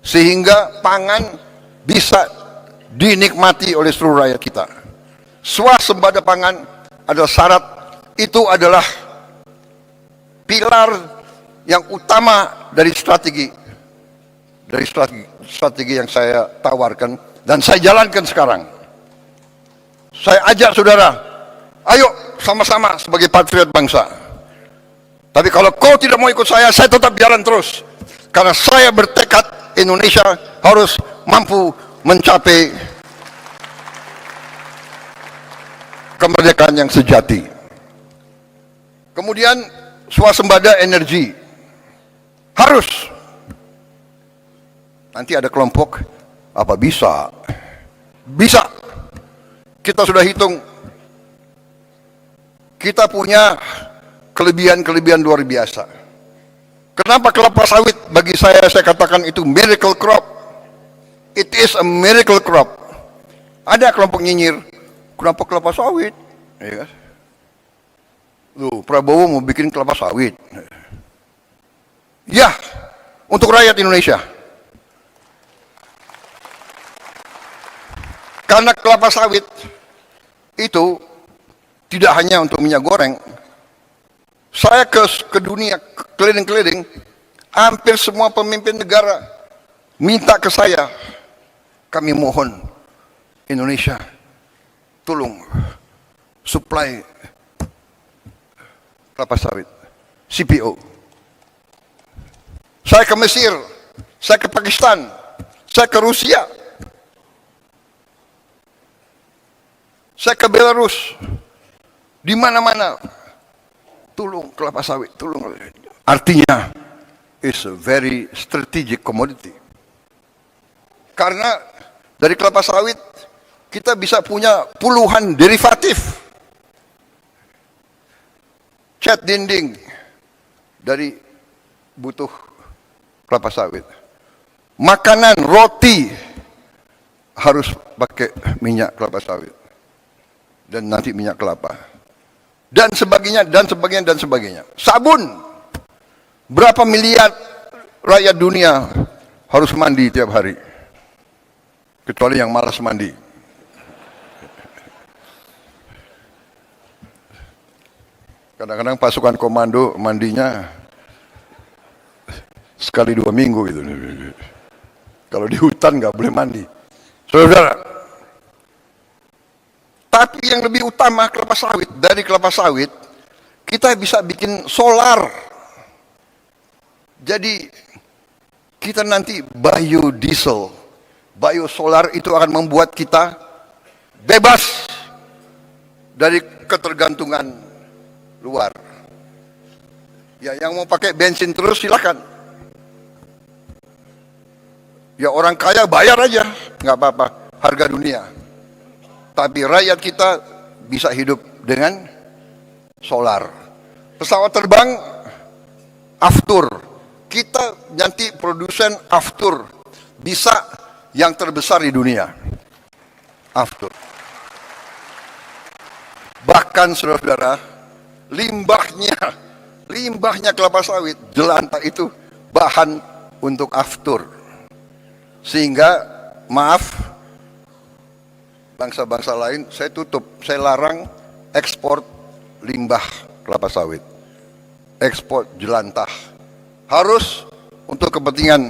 sehingga pangan bisa dinikmati oleh seluruh rakyat kita. Swasembada pangan adalah syarat, itu adalah pilar yang utama dari strategi yang saya tawarkan dan saya jalankan sekarang. Saya ajak saudara, ayo sama-sama sebagai patriot bangsa. Tapi kalau kau tidak mau ikut saya tetap jalan terus, karena saya bertekad Indonesia harus mampu mencapai kemerdekaan yang sejati. Kemudian swasembada energi harus. Nanti ada kelompok, apa bisa? Bisa. Kita sudah hitung, kita punya kelebihan-kelebihan luar biasa. Kenapa kelapa sawit bagi saya katakan itu miracle crop? It is a miracle crop. Ada kelompok nyinyir, kenapa kelapa sawit? Ya. Loh, Prabowo mau bikin kelapa sawit. Ya, untuk rakyat Indonesia. Karena kelapa sawit itu tidak hanya untuk minyak goreng. Saya ke dunia, keliling-keliling, hampir semua pemimpin negara minta ke saya, kami mohon Indonesia, tolong supply kelapa sawit, CPO. Saya ke Mesir, saya ke Pakistan, saya ke Rusia, saya ke Belarus, di mana-mana, tolong kelapa sawit, tolong. Artinya, it's a very strategic commodity. Karena dari kelapa sawit kita bisa punya puluhan derivatif. Cat dinding dari butuh kelapa sawit. Makanan, roti harus pakai minyak kelapa sawit. Dan nanti minyak kelapa. Dan sebagainya, dan sebagainya, dan sebagainya. Sabun. Berapa miliar rakyat dunia harus mandi tiap hari. Kecuali yang malas mandi. Kadang-kadang pasukan komando mandinya sekali 2 minggu gitu. Kalau di hutan nggak boleh mandi. Saudara, tapi yang lebih utama kelapa sawit. Dari kelapa sawit kita bisa bikin solar. Jadi kita nanti biodiesel, biosolar itu akan membuat kita bebas dari ketergantungan luar. Ya, yang mau pakai bensin terus silakan. Ya, orang kaya bayar aja, nggak apa-apa, harga dunia. Tapi rakyat kita bisa hidup dengan solar. Pesawat terbang aftur. Kita nanti produsen aftur bisa yang terbesar di dunia. Aftur. Bahkan saudara-saudara, limbahnya kelapa sawit, jelantah itu bahan untuk aftur. Sehingga maaf bangsa-bangsa lain, saya tutup, saya larang ekspor limbah kelapa sawit, ekspor jelantah. Harus untuk kepentingan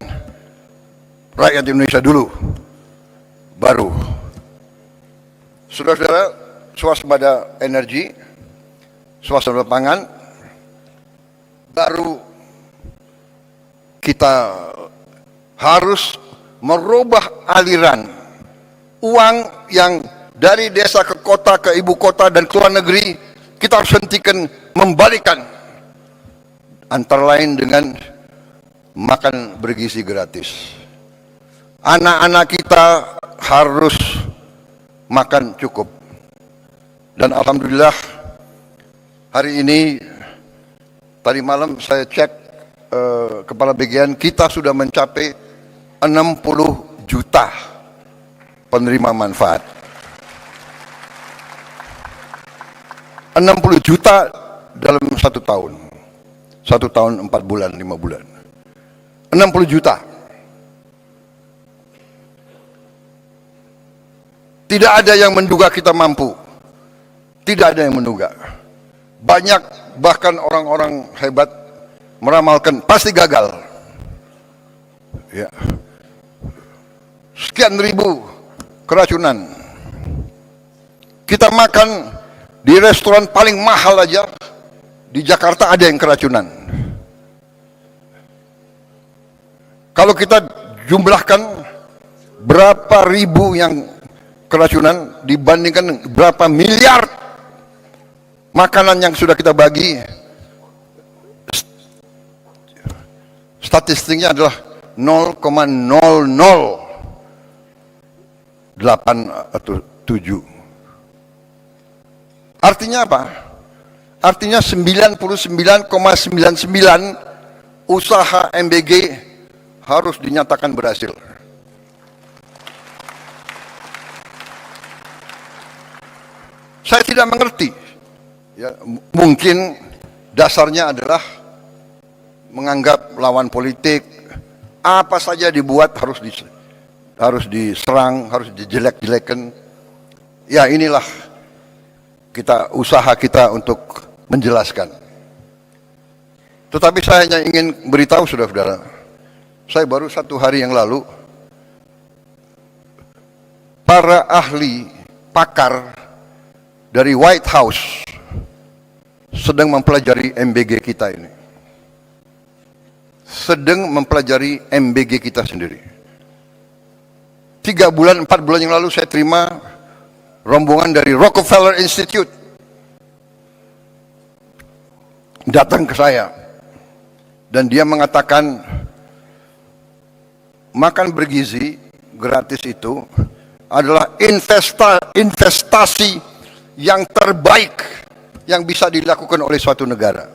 rakyat Indonesia dulu, baru. Saudara-saudara, swasembada energi, swasembada pangan, baru kita harus merubah aliran uang yang dari desa ke kota, ke ibu kota dan ke luar negeri. Kita harus hentikan, membalikan, antara lain dengan makan bergizi gratis. Anak-anak kita harus makan cukup. Dan alhamdulillah hari ini, tadi malam saya cek kepala bagian, kita sudah mencapai 60 juta penerima manfaat. 60 juta dalam 1 tahun. 1 tahun 4 bulan, 5 bulan. 60 juta. Tidak ada yang menduga kita mampu. Tidak ada yang menduga. Banyak bahkan orang-orang hebat meramalkan pasti gagal. Ya. Sekian ribu keracunan. Kita makan di restoran paling mahal aja di Jakarta ada yang keracunan. Kalau kita jumlahkan berapa ribu yang keracunan dibandingkan berapa miliar makanan yang sudah kita bagi, statistiknya adalah 0,008 atau 7. Artinya apa? Artinya 99,99 usaha MBG harus dinyatakan berhasil. Saya tidak mengerti. Ya, mungkin dasarnya adalah menganggap lawan politik apa saja dibuat harus diserang, harus dijelek-jelekan. Ya inilah usaha kita untuk menjelaskan. Tetapi saya hanya ingin beritahu saudara-saudara, saya baru 1 hari yang lalu, para ahli pakar dari White House sedang mempelajari MBG kita ini. Sedang mempelajari MBG kita sendiri. 3 bulan, 4 bulan yang lalu saya terima rombongan dari Rockefeller Institute datang ke saya dan dia mengatakan makan bergizi gratis itu adalah investasi yang terbaik yang bisa dilakukan oleh suatu negara.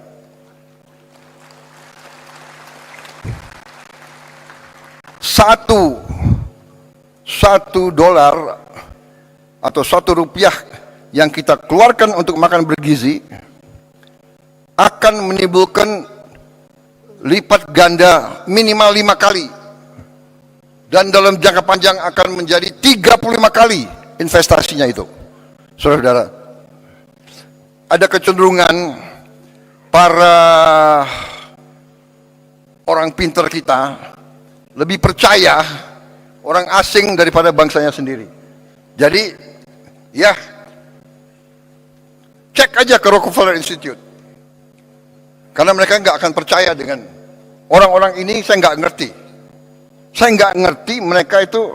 Satu dolar atau 1 rupiah yang kita keluarkan untuk makan bergizi akan menimbulkan lipat ganda minimal 5 kali dan dalam jangka panjang akan menjadi 35 kali investasinya itu. Saudara-saudara, ada kecenderungan para orang pintar kita lebih percaya orang asing daripada bangsanya sendiri. Jadi ya, cek aja ke Rockefeller Institute. Karena mereka nggak akan percaya dengan orang-orang ini. Saya nggak ngerti. Saya nggak ngerti mereka itu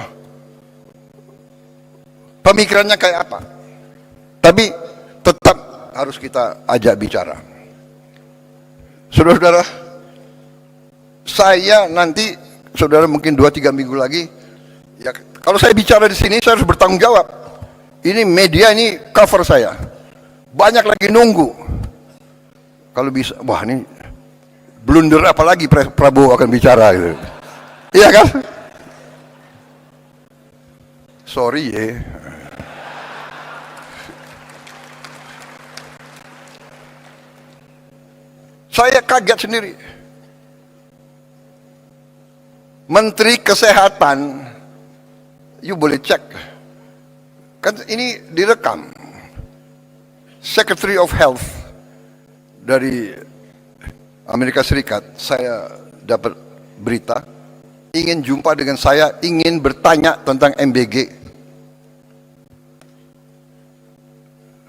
pemikirannya kayak apa. Tapi tetap harus kita ajak bicara. Saudara-saudara, saya nanti, saudara mungkin 2-3 minggu lagi, ya kalau saya bicara di sini saya harus bertanggung jawab. Ini media, ini cover saya. banyak lagi nunggu. Kalau bisa, wah ini blunder apalagi Prabowo akan bicara gitu. Iya kan? Sorry ya. Saya kaget sendiri. Menteri Kesehatan, you boleh cek. Kan ini direkam. Secretary of Health dari Amerika Serikat, saya dapat berita, ingin jumpa dengan saya, ingin bertanya tentang MBG.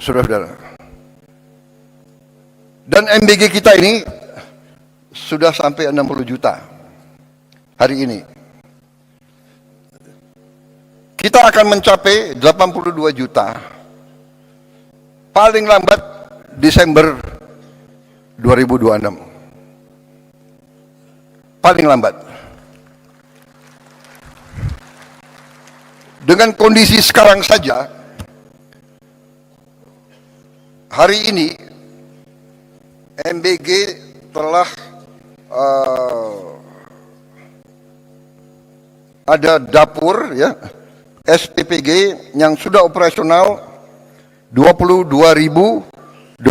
Saudara-saudara. Dan MBG kita ini sudah sampai 60 juta hari ini. Kita akan mencapai 82 juta paling lambat Desember 2026. Paling lambat. Dengan kondisi sekarang saja, hari ini MBG telah ada dapur ya SPPG yang sudah operasional 22.275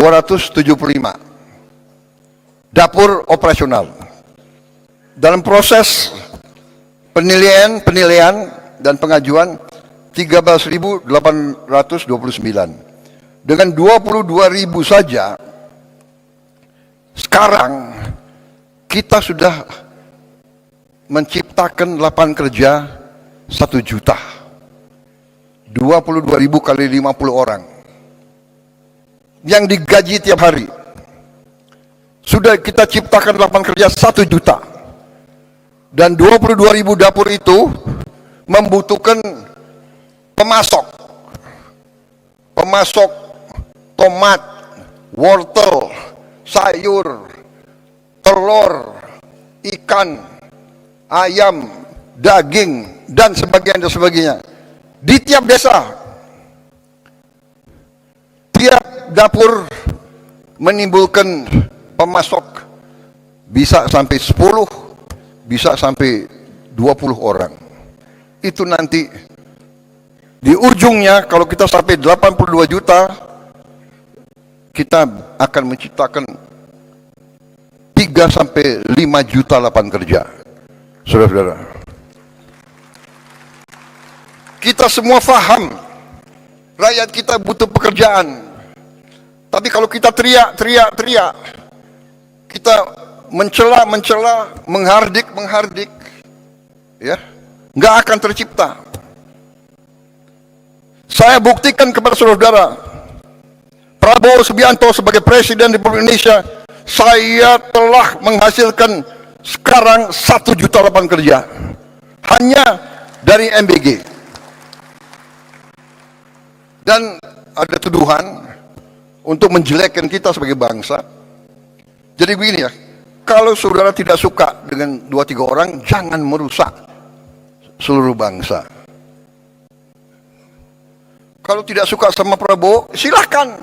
dapur operasional. Dalam proses penilaian dan pengajuan 13.829. Dengan 22.000 saja sekarang kita sudah menciptakan lapangan kerja 1 juta. 22.000 kali 50 orang yang digaji tiap hari. Sudah kita ciptakan lapangan kerja 1 juta. Dan 22.000 dapur itu membutuhkan pemasok tomat, wortel, sayur, telur, ikan, ayam, daging, dan sebagainya. Di tiap desa, tiap dapur menimbulkan pemasok bisa sampai 10, bisa sampai 20 orang. Itu nanti di ujungnya kalau kita sampai 82 juta, kita akan menciptakan 3 sampai 5 juta lapangan kerja. Saudara-saudara, kita semua faham rakyat kita butuh pekerjaan. Tapi kalau kita teriak, kita mencela, menghardik, ya, nggak akan tercipta. Saya buktikan kepada saudara, Prabowo Subianto sebagai Presiden Republik Indonesia, saya telah menghasilkan sekarang 1 juta lapangan kerja hanya dari MBG. Dan ada tuduhan untuk menjelekkan kita sebagai bangsa. Jadi begini ya, kalau saudara tidak suka dengan 2-3 orang, jangan merusak seluruh bangsa. Kalau tidak suka sama Prabowo, silahkan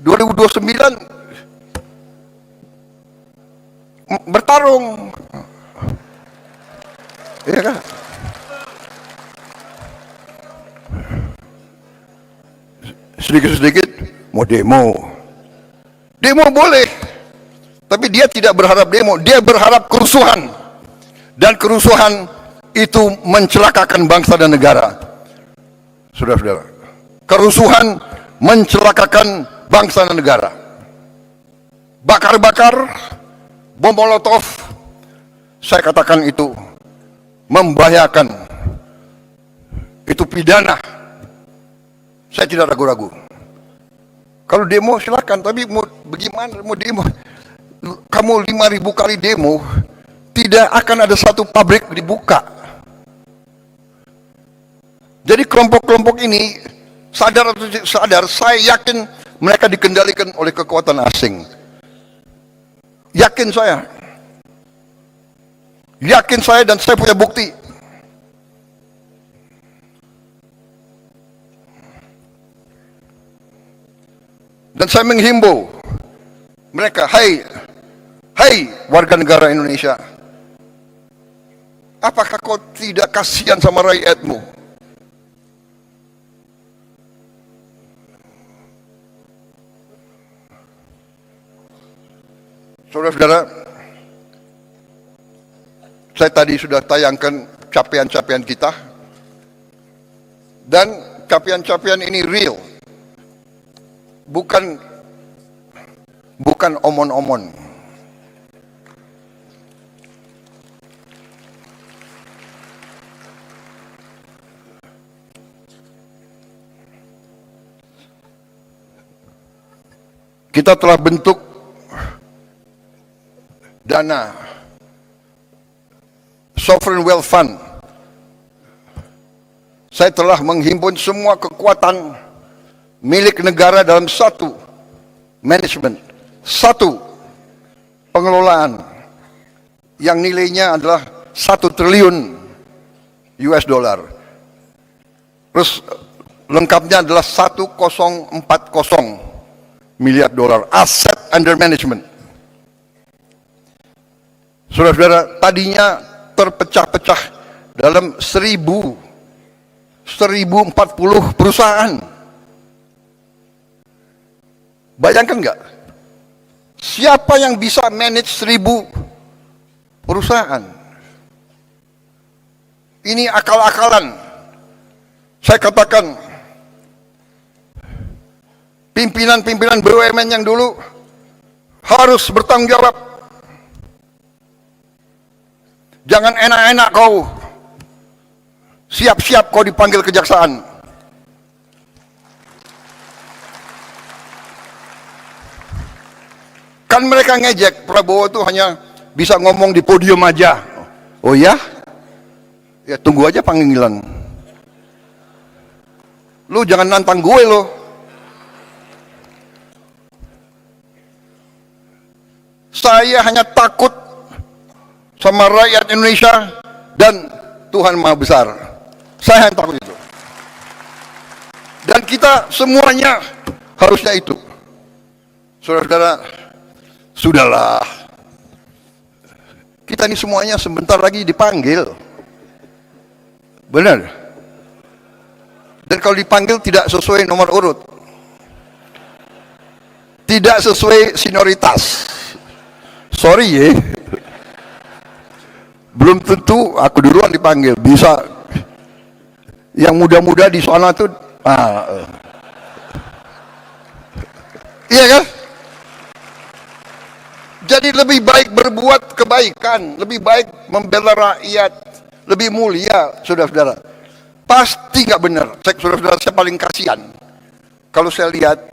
2029 bertarung, iya kan? Sedikit-sedikit mau demo boleh, tapi dia tidak berharap demo, dia berharap kerusuhan, dan kerusuhan itu mencelakakan bangsa dan negara. Saudara-saudara, kerusuhan mencelakakan bangsa dan negara. Bakar-bakar, bom molotov, saya katakan itu membahayakan, itu pidana. Saya tidak ragu-ragu. Kalau demo silakan, tapi mau bagaimana mau demo? Kamu 5.000 kali demo, tidak akan ada satu pabrik dibuka. Jadi kelompok-kelompok ini sadar atau tidak sadar, saya yakin mereka dikendalikan oleh kekuatan asing. Yakin saya dan saya punya bukti. Dan saya menghimbau mereka, hai warga negara Indonesia, apakah kau tidak kasihan sama rakyatmu? Saudara-saudara, saya tadi sudah tayangkan capaian-capaian kita, dan capaian-capaian ini real, bukan omon-omon. Kita telah bentuk dana Sovereign Wealth Fund. Saya telah menghimpun semua kekuatan milik negara dalam satu manajemen, satu pengelolaan yang nilainya adalah 1 triliun US dollar. Terus lengkapnya adalah 1040 miliar dolar aset under management. Saudara-saudara, tadinya terpecah-pecah dalam 1040 perusahaan. Bayangkan nggak? Siapa yang bisa manage 1000 perusahaan? Ini akal-akalan. Saya katakan, pimpinan-pimpinan BUMN yang dulu harus bertanggung jawab. Jangan enak-enak kau, siap-siap kau dipanggil kejaksaan. Kan mereka ngejek, Prabowo itu hanya bisa ngomong di podium aja. Oh ya? Ya tunggu aja panggilan. Lu jangan nantang gue lo. Saya hanya takut sama rakyat Indonesia dan Tuhan Maha Besar. Saya yang takut itu. Dan kita semuanya harusnya itu. Saudara-saudara, sudahlah. Kita ini semuanya sebentar lagi dipanggil. Benar. Dan kalau dipanggil tidak sesuai nomor urut. Tidak sesuai senioritas. Sorry ya. Belum tentu aku duluan dipanggil, bisa yang muda-muda di sana tuh iya kan? Jadi lebih baik berbuat kebaikan, lebih baik membela rakyat, lebih mulia, saudara-saudara. Pasti nggak benar. Saudara-saudara, saya paling kasihan kalau saya lihat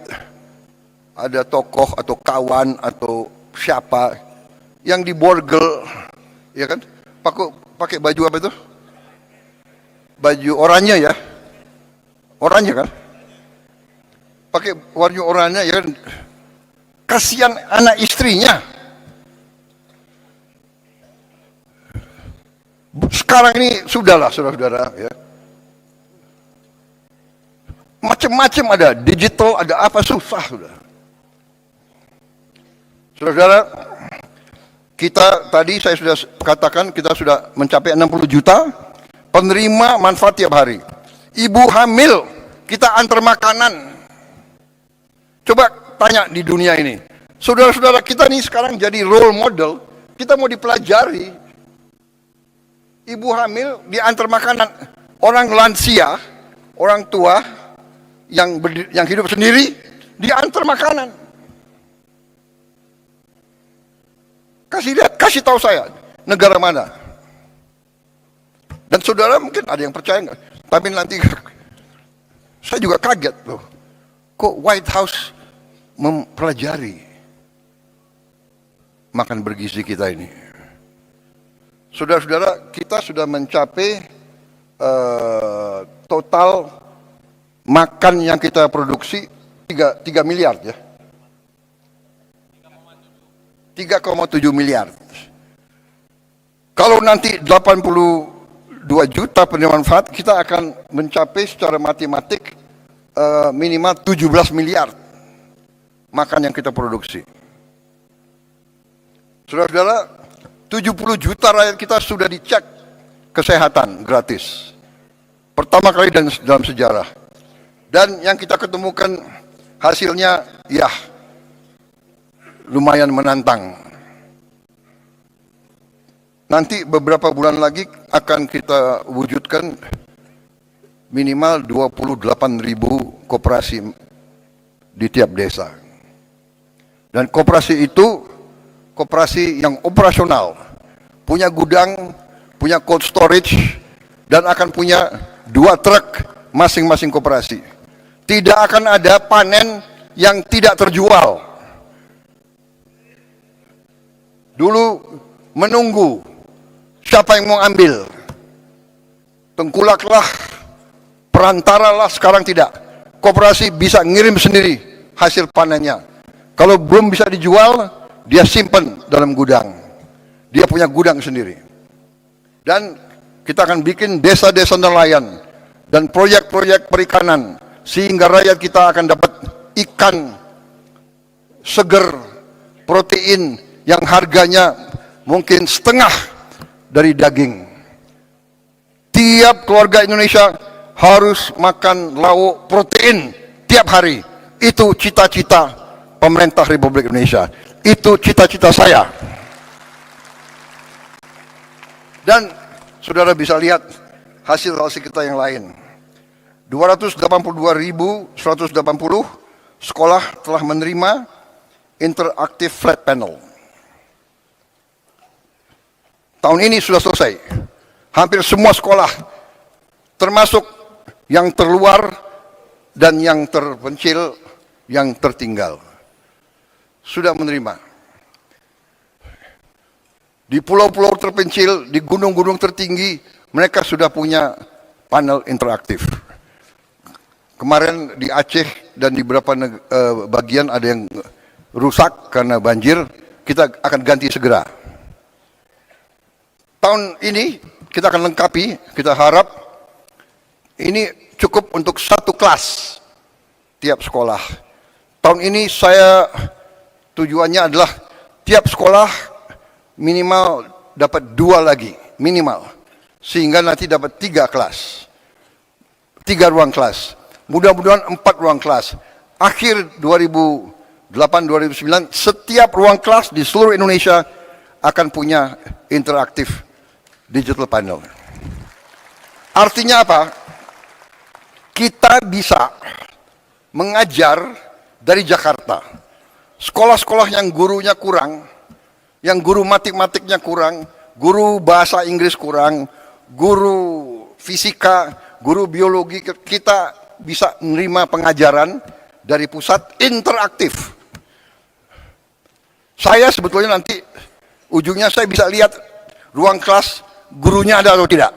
ada tokoh atau kawan atau siapa yang diborgel, ya kan? Pakai baju apa itu? Baju oranye ya, oranye kan? Pakai warna oranye ya kan? Kasihan anak istrinya. Sekarang ini sudahlah, saudara-saudara ya. Macam-macam ada, digital ada apa, susah sudah. Saudara-saudara, kita tadi saya sudah katakan kita sudah mencapai 60 juta penerima manfaat tiap hari. Ibu hamil kita antar makanan. Coba tanya di dunia ini. Saudara-saudara, kita ini sekarang jadi role model. Kita mau dipelajari. Ibu hamil diantar makanan. Orang lansia, orang tua yang hidup sendiri diantar makanan. Kasih lihat, kasih tahu saya negara mana. Dan saudara mungkin ada yang percaya nggak? Tapi nanti saya juga kaget loh. Kok White House mempelajari makan bergizi kita ini? Saudara-saudara, kita sudah mencapai total makan yang kita produksi 3 miliar ya. 3,7 miliar. Kalau nanti 82 juta penerima manfaat, kita akan mencapai secara matematik minimal 17 miliar. makan yang kita produksi. Saudara-saudara, 70 juta rakyat kita sudah dicek kesehatan gratis. Pertama kali dalam sejarah. Dan yang kita ketemukan hasilnya ya lumayan menantang. Nanti beberapa bulan lagi akan kita wujudkan minimal 28.000 koperasi di tiap desa. Dan koperasi itu koperasi yang operasional, punya gudang, punya cold storage, dan akan punya 2 truk masing-masing koperasi. Tidak akan ada panen yang tidak terjual. Dulu menunggu siapa yang mau ambil. Tengkulaklah, perantaralah, sekarang tidak. Koperasi bisa ngirim sendiri hasil panennya. Kalau belum bisa dijual, dia simpan dalam gudang. Dia punya gudang sendiri. Dan kita akan bikin desa-desa nelayan dan proyek-proyek perikanan sehingga rakyat kita akan dapat ikan seger, protein yang harganya mungkin setengah dari daging. Tiap keluarga Indonesia harus makan lauk protein tiap hari. Itu cita-cita pemerintah Republik Indonesia. Itu cita-cita saya. Dan saudara bisa lihat hasil-hasil kita yang lain. 282.180 sekolah telah menerima interaktif flat panel. Tahun ini sudah selesai. Hampir semua sekolah, termasuk yang terluar dan yang terpencil, yang tertinggal, sudah menerima. Di pulau-pulau terpencil, di gunung-gunung tertinggi, mereka sudah punya panel interaktif. Kemarin di Aceh dan di beberapa bagian ada yang rusak karena banjir, kita akan ganti segera. Tahun ini kita akan lengkapi, kita harap ini cukup untuk 1 kelas tiap sekolah. Tahun ini saya tujuannya adalah tiap sekolah minimal dapat 2 lagi, minimal. Sehingga nanti dapat 3 kelas. 3 ruang kelas. Mudah-mudahan 4 ruang kelas. Akhir 2008-2009, setiap ruang kelas di seluruh Indonesia akan punya interaktif digital panel. Artinya apa? Kita bisa mengajar dari Jakarta. Sekolah-sekolah yang gurunya kurang, yang guru matematiknya kurang, guru bahasa Inggris kurang, guru fisika, guru biologi, kita bisa menerima pengajaran dari pusat interaktif. Saya sebetulnya nanti ujungnya saya bisa lihat ruang kelas gurunya ada atau tidak.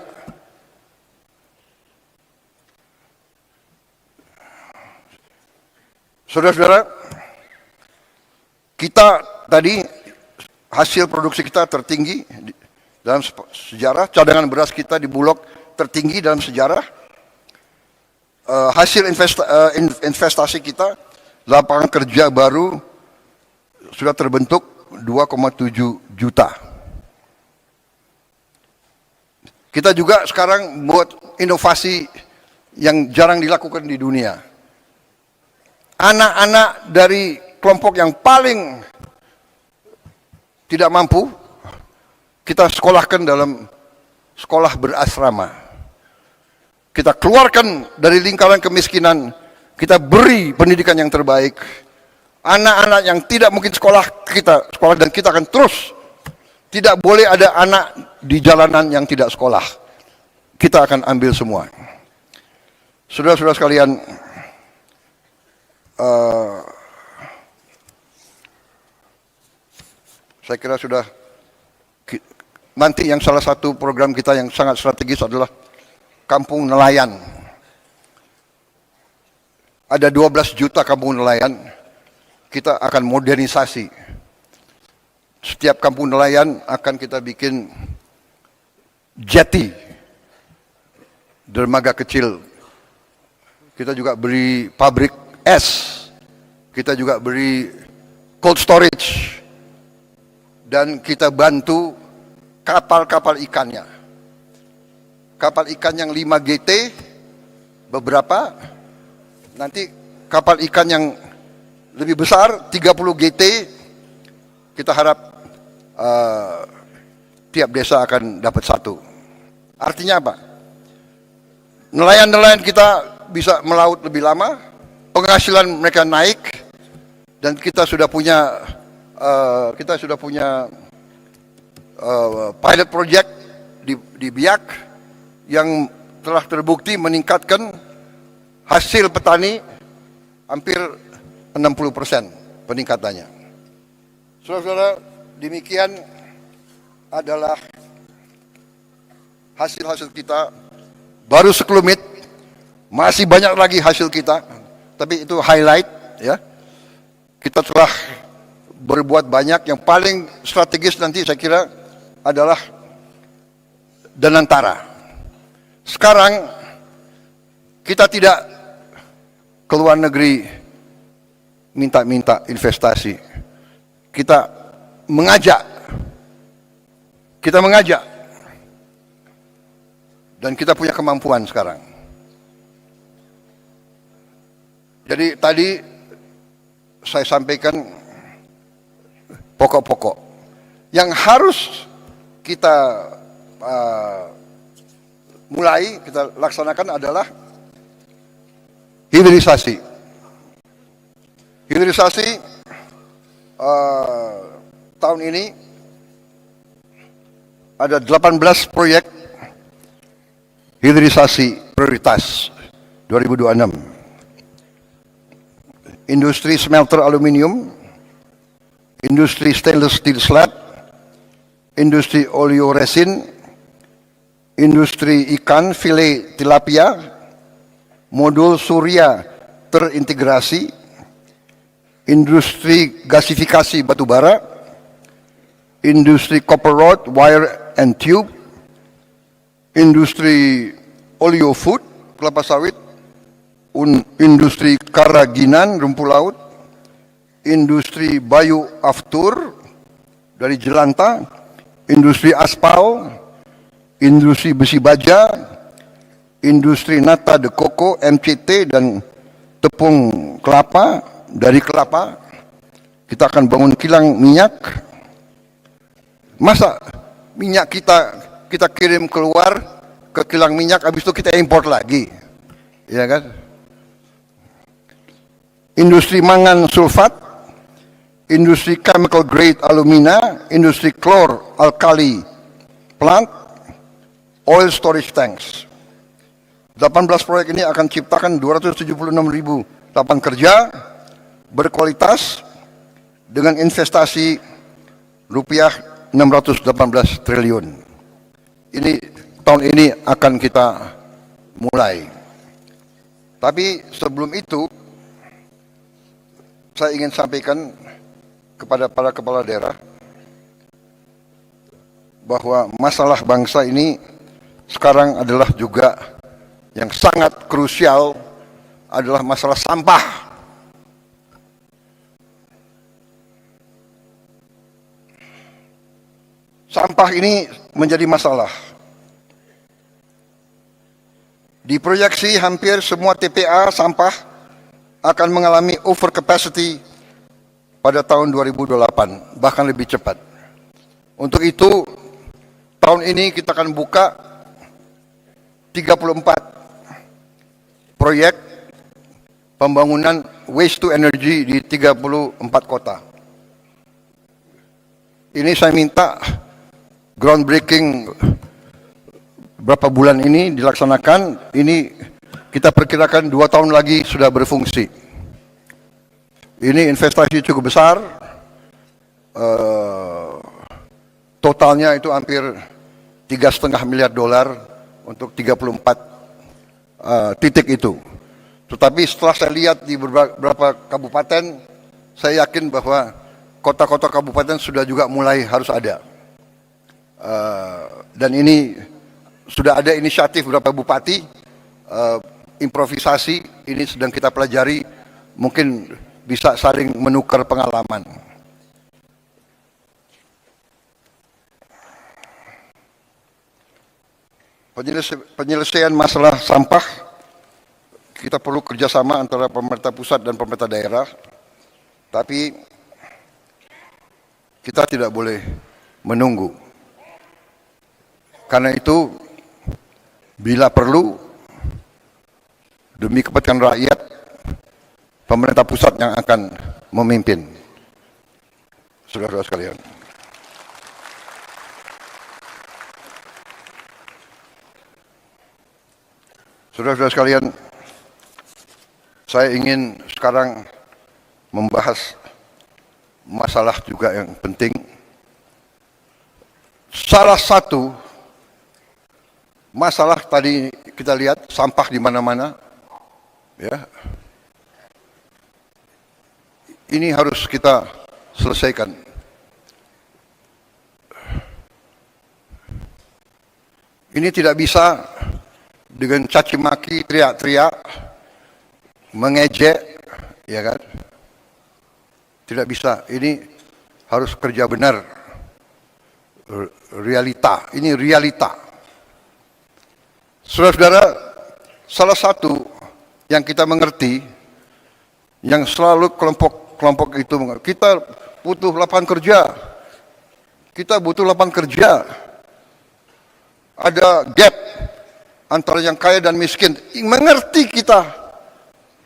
Saudara-saudara, kita tadi hasil produksi kita tertinggi dalam sejarah, cadangan beras kita di Bulog tertinggi dalam sejarah. Hasil investasi kita, lapangan kerja baru sudah terbentuk 2,7 juta. Kita juga sekarang buat inovasi yang jarang dilakukan di dunia. Anak-anak dari kelompok yang paling tidak mampu, kita sekolahkan dalam sekolah berasrama. Kita keluarkan dari lingkaran kemiskinan, kita beri pendidikan yang terbaik. Anak-anak yang tidak mungkin sekolah, kita sekolah, dan kita akan terus. Tidak boleh ada anak di jalanan yang tidak sekolah. Kita akan ambil semua. Saudara-saudara sekalian, saya kira sudah, nanti yang salah satu program kita yang sangat strategis adalah kampung nelayan. Ada 12 juta kampung nelayan, kita akan modernisasi. Setiap kampung nelayan akan kita bikin jetty, dermaga kecil. Kita juga beri pabrik es kita juga beri cold storage, dan kita bantu kapal-kapal ikannya. Kapal ikan yang 5 GT, beberapa, nanti kapal ikan yang lebih besar 30 GT, kita harap tiap desa akan dapat satu. Artinya apa? Nelayan-nelayan kita bisa melaut lebih lama, penghasilan mereka naik, dan kita sudah punya pilot project di Biak yang telah terbukti meningkatkan hasil petani hampir 60% peningkatannya. Saudara-saudara, demikian adalah hasil-hasil kita. Baru sekelumit, masih banyak lagi hasil kita, tapi itu highlight ya. Kita telah berbuat banyak. Yang paling strategis nanti saya kira adalah Danantara. Sekarang kita tidak ke luar negeri minta-minta investasi. Kita mengajak. Dan kita punya kemampuan sekarang. Jadi tadi saya sampaikan pokok-pokok yang harus kita mulai, kita laksanakan adalah hilirisasi. Hilirisasi tahun ini ada 18 proyek hilirisasi prioritas 2026. Industri smelter aluminium, industri stainless steel slab, industri oleoresin, industri ikan filet tilapia, modul surya terintegrasi, industri gasifikasi batubara, industri copper rod, wire and tube, industri oleo food, kelapa sawit, industri karaginan, rumput laut, industri bioaftur dari jelantah, industri aspal, industri besi baja, industri nata de coco, MCT, dan tepung kelapa. Dari kelapa kita akan bangun kilang minyak. Masa minyak kita kirim keluar ke kilang minyak, habis itu kita import lagi, ya kan? Industri mangan sulfat, industri chemical grade alumina, industri klor alkali plant, oil storage tanks. 18 proyek ini akan ciptakan 276.000 lapangan kerja berkualitas dengan investasi rupiah 618 triliun. Ini tahun ini akan kita mulai. Tapi sebelum itu saya ingin sampaikan kepada para kepala daerah bahwa masalah bangsa ini sekarang adalah juga yang sangat krusial adalah masalah sampah. Sampah ini menjadi masalah. Diproyeksi hampir semua TPA sampah akan mengalami overcapacity pada tahun 2028, bahkan lebih cepat. Untuk itu, tahun ini kita akan buka 34 proyek pembangunan waste to energy di 34 kota. Ini saya minta groundbreaking berapa bulan ini dilaksanakan. Ini kita perkirakan 2 tahun lagi sudah berfungsi. Ini investasi cukup besar, totalnya itu hampir $3,5 miliar untuk 34 titik itu. Tetapi setelah saya lihat di beberapa kabupaten, saya yakin bahwa kota-kota kabupaten sudah juga mulai harus ada. Dan ini sudah ada inisiatif beberapa bupati, improvisasi, ini sedang kita pelajari, mungkin bisa saling menukar pengalaman. Penyelesaian masalah sampah, kita perlu kerjasama antara pemerintah pusat dan pemerintah daerah, tapi kita tidak boleh menunggu. Karena itu, bila perlu, demi kepentingan rakyat, pemerintah pusat yang akan memimpin. Saudara-saudara sekalian. Saudara-saudara sekalian, saya ingin sekarang membahas masalah juga yang penting. Salah satu masalah tadi kita lihat sampah di mana-mana, ya. Ini harus kita selesaikan. Ini tidak bisa dengan caci maki, teriak-teriak, mengejek, ya kan? Tidak bisa. Ini harus kerja benar. Realita. Ini realita. Saudara-saudara, salah satu yang kita mengerti, yang selalu kelompok itu, kita butuh lapangan kerja. Kita butuh lapangan kerja. Ada gap antara yang kaya dan miskin. Mengerti kita.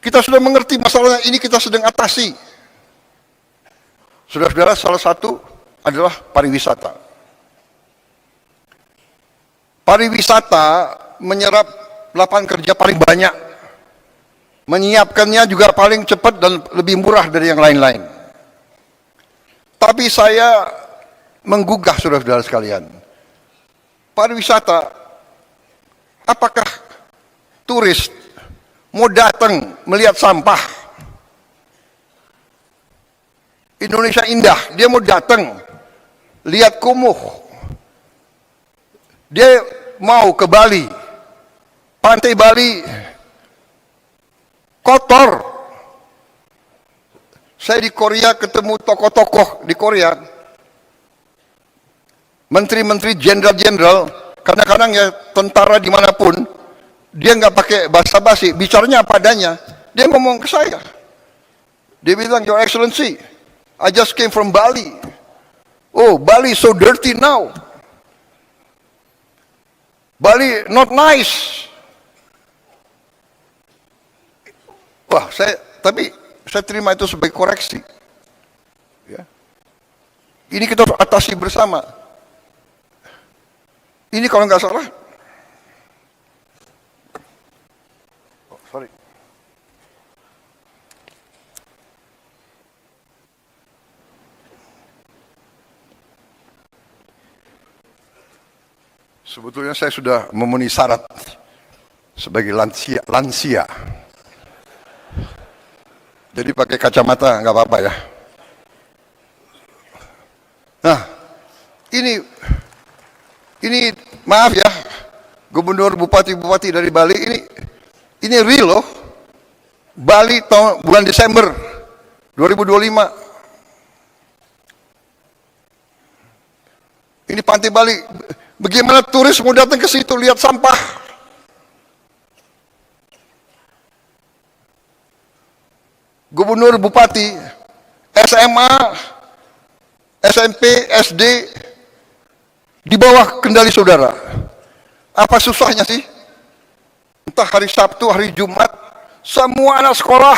Kita sudah mengerti masalah ini, kita sedang atasi. Saudara-saudara, salah satu adalah pariwisata. Pariwisata menyerap lapangan kerja paling banyak. Menyiapkannya juga paling cepat dan lebih murah dari yang lain-lain. Tapi saya menggugah saudara-saudara sekalian. Pariwisata, apakah turis mau datang melihat sampah? Indonesia indah, dia mau datang lihat kumuh. Dia mau ke Bali, pantai Bali kotor. Saya di Korea ketemu tokoh-tokoh di Korea, menteri-menteri, jenderal-jenderal, kadang-kadang ya tentara dimanapun, dia nggak pakai basa-basi, bicaranya apa adanya. Dia ngomong ke saya, dia bilang, Your Excellency, I just came from Bali. Oh, Bali so dirty now. Bali not nice. Wah, tapi saya terima itu sebagai koreksi. Ya. Ini kita harus atasi bersama. Ini kalau nggak salah, sorry. Sebetulnya saya sudah memenuhi syarat sebagai lansia. Jadi pakai kacamata nggak apa-apa ya. Nah, ini maaf ya, gubernur, bupati dari Bali, ini real loh. Bali bulan Desember 2025. Ini pantai Bali. Bagaimana turis mau datang ke situ lihat sampah? Gubernur, bupati, SMA, SMP, SD, di bawah kendali saudara. Apa susahnya sih? Entah hari Sabtu, hari Jumat, semua anak sekolah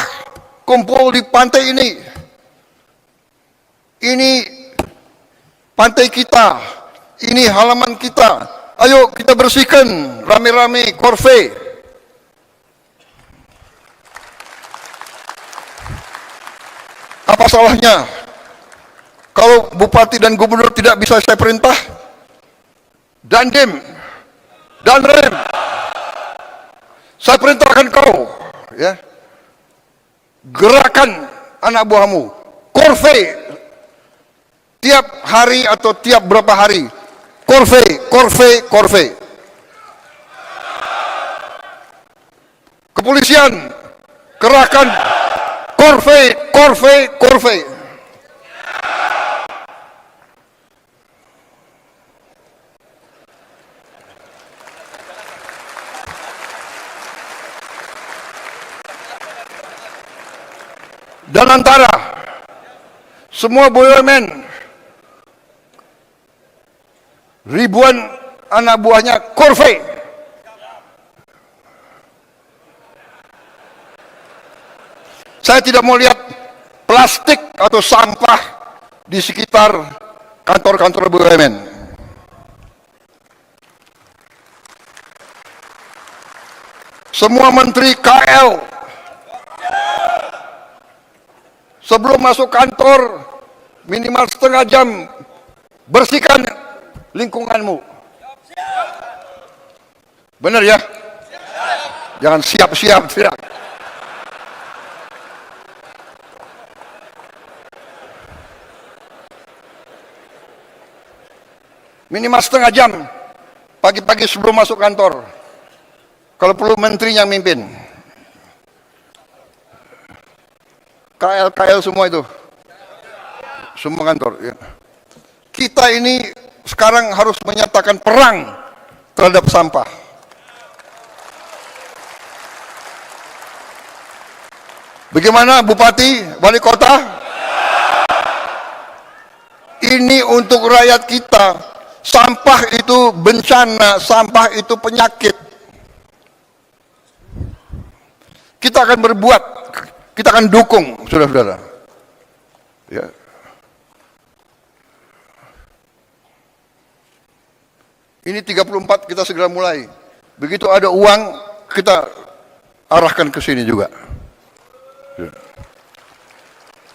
kumpul di pantai ini. Ini pantai kita, ini halaman kita. Ayo kita bersihkan rame-rame, korve. Apa salahnya? Kalau bupati dan gubernur tidak bisa saya perintah, Dandim, Danrem, saya perintahkan kau, ya, gerakan anak buahmu, korve, tiap hari atau tiap berapa hari, korve. Kepolisian, kerahkan Korvei, korvei, korvei. Dan antara semua BUMN, ribuan anak buahnya korvei. Saya tidak mau lihat plastik atau sampah di sekitar kantor-kantor BUMN. Semua menteri KL sebelum masuk kantor minimal setengah jam bersihkan lingkunganmu. Benar ya? Jangan siap-siap tidak. Minimal setengah jam pagi-pagi sebelum masuk kantor. Kalau perlu menterinya mimpin. KL semua itu. Semua kantor. Ya. Kita ini sekarang harus menyatakan perang terhadap sampah. Bagaimana Bupati, Wali Kota? Ini untuk rakyat kita. Sampah itu bencana, sampah itu penyakit. Kita akan berbuat, kita akan dukung, saudara-saudara. Ya. Ini 34 kita segera mulai. Begitu ada uang, kita arahkan ke sini juga. Ya.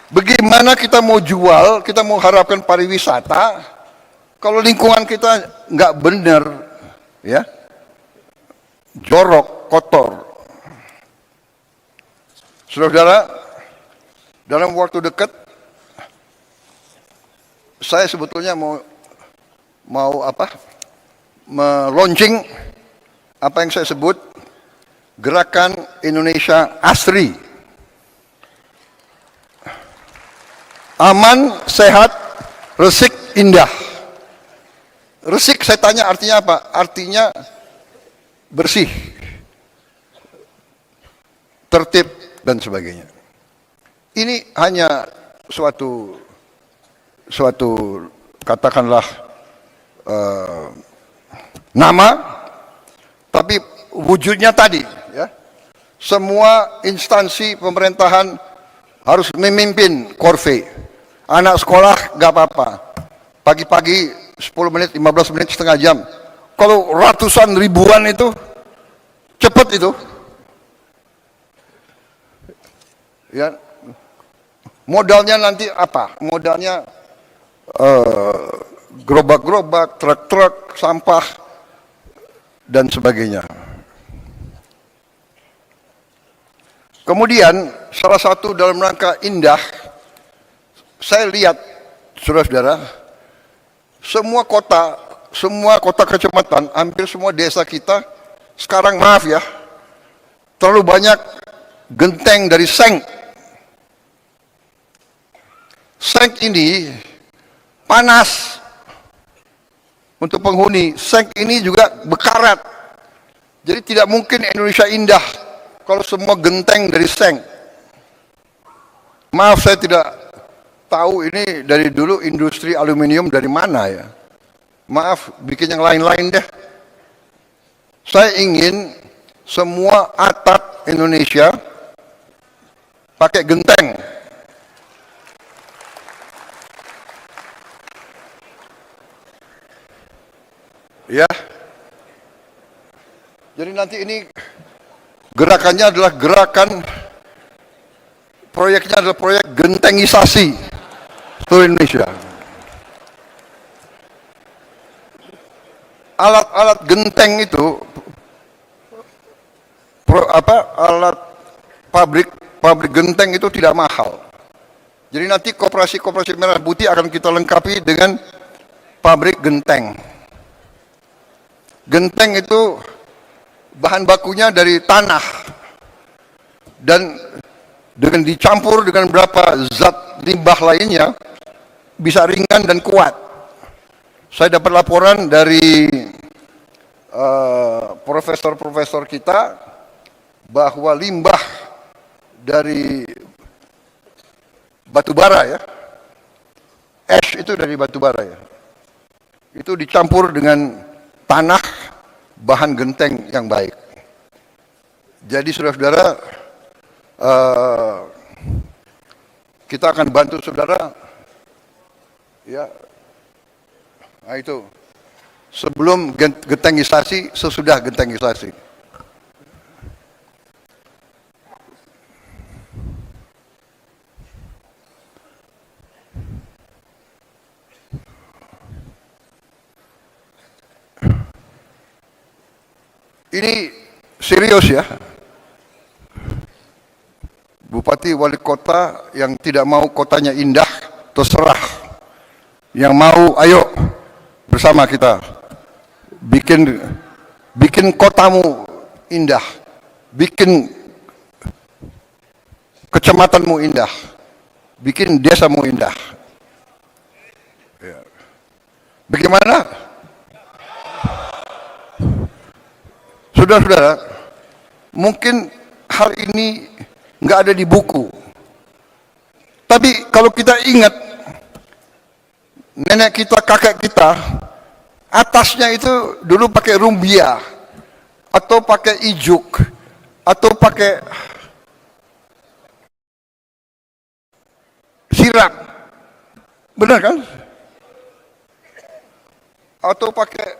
Bagaimana kita mau jual, kita mau harapkan pariwisata, kalau lingkungan kita nggak benar, ya, jorok, kotor. Saudara-saudara, dalam waktu dekat, saya sebetulnya mau meluncing apa yang saya sebut Gerakan Indonesia Asri. Aman, sehat, resik, indah. Resik saya tanya artinya apa? Artinya bersih, tertib, dan sebagainya. Ini hanya suatu katakanlah nama, tapi wujudnya tadi, ya. Semua instansi pemerintahan harus memimpin korvei. Anak sekolah gak apa-apa. Pagi-pagi 10 menit, 15 menit, setengah jam. Kalau ratusan ribuan itu cepat itu. Ya. Modalnya nanti apa? Modalnya gerobak-gerobak, truk-truk, sampah, dan sebagainya. Kemudian salah satu dalam rangka indah, saya lihat, saudara-saudara, semua kota kecamatan, hampir semua desa kita, sekarang maaf ya, terlalu banyak genteng dari seng. Seng ini panas untuk penghuni. Seng ini juga bekarat. Jadi tidak mungkin Indonesia indah kalau semua genteng dari seng. Maaf, saya tidak tahu ini dari dulu industri aluminium dari mana ya. Maaf, bikin yang lain-lain deh. Saya ingin semua atap Indonesia pakai genteng. Ya. Jadi nanti ini gerakannya adalah proyeknya adalah proyek gentengisasi seluruh Indonesia. Alat-alat genteng itu, alat pabrik genteng itu tidak mahal. Jadi nanti koperasi merah putih akan kita lengkapi dengan pabrik genteng. Genteng itu bahan bakunya dari tanah dan dengan dicampur dengan beberapa zat limbah lainnya bisa ringan dan kuat. Saya dapat laporan dari profesor-profesor kita bahwa limbah dari batu bara ya, ash itu dari batu bara ya, itu dicampur dengan tanah bahan genteng yang baik. Jadi saudara-saudara, kita akan bantu saudara ya. Nah itu sebelum gentengisasi, sesudah gentengisasi. Ini serius ya. Bupati wali kota yang tidak mau kotanya indah, terserah. Yang mau, ayo bersama kita bikin kotamu indah, bikin kecamatanmu indah, bikin desamu indah. Bagaimana? Saudara-saudara, mungkin hal ini nggak ada di buku, tapi kalau kita ingat nenek kita, kakek kita, atasnya itu dulu pakai rumbia, atau pakai ijuk, atau pakai sirap, benar kan? Atau pakai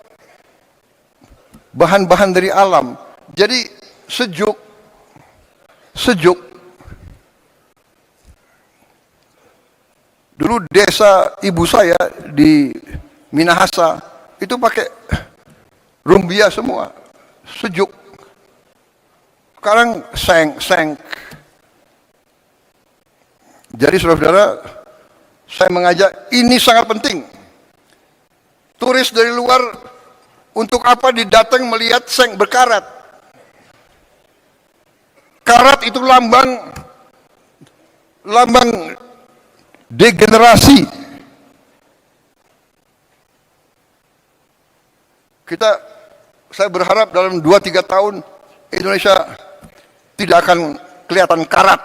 bahan-bahan dari alam. Jadi sejuk. Dulu desa ibu saya di Minahasa itu pakai rumbia semua, sejuk. Sekarang seng. Jadi saudara-saudara, saya mengajak, ini sangat penting. Turis dari luar untuk apa didatang melihat seng berkarat? Karat itu lambang degenerasi. Saya berharap dalam 2-3 tahun Indonesia tidak akan kelihatan karat.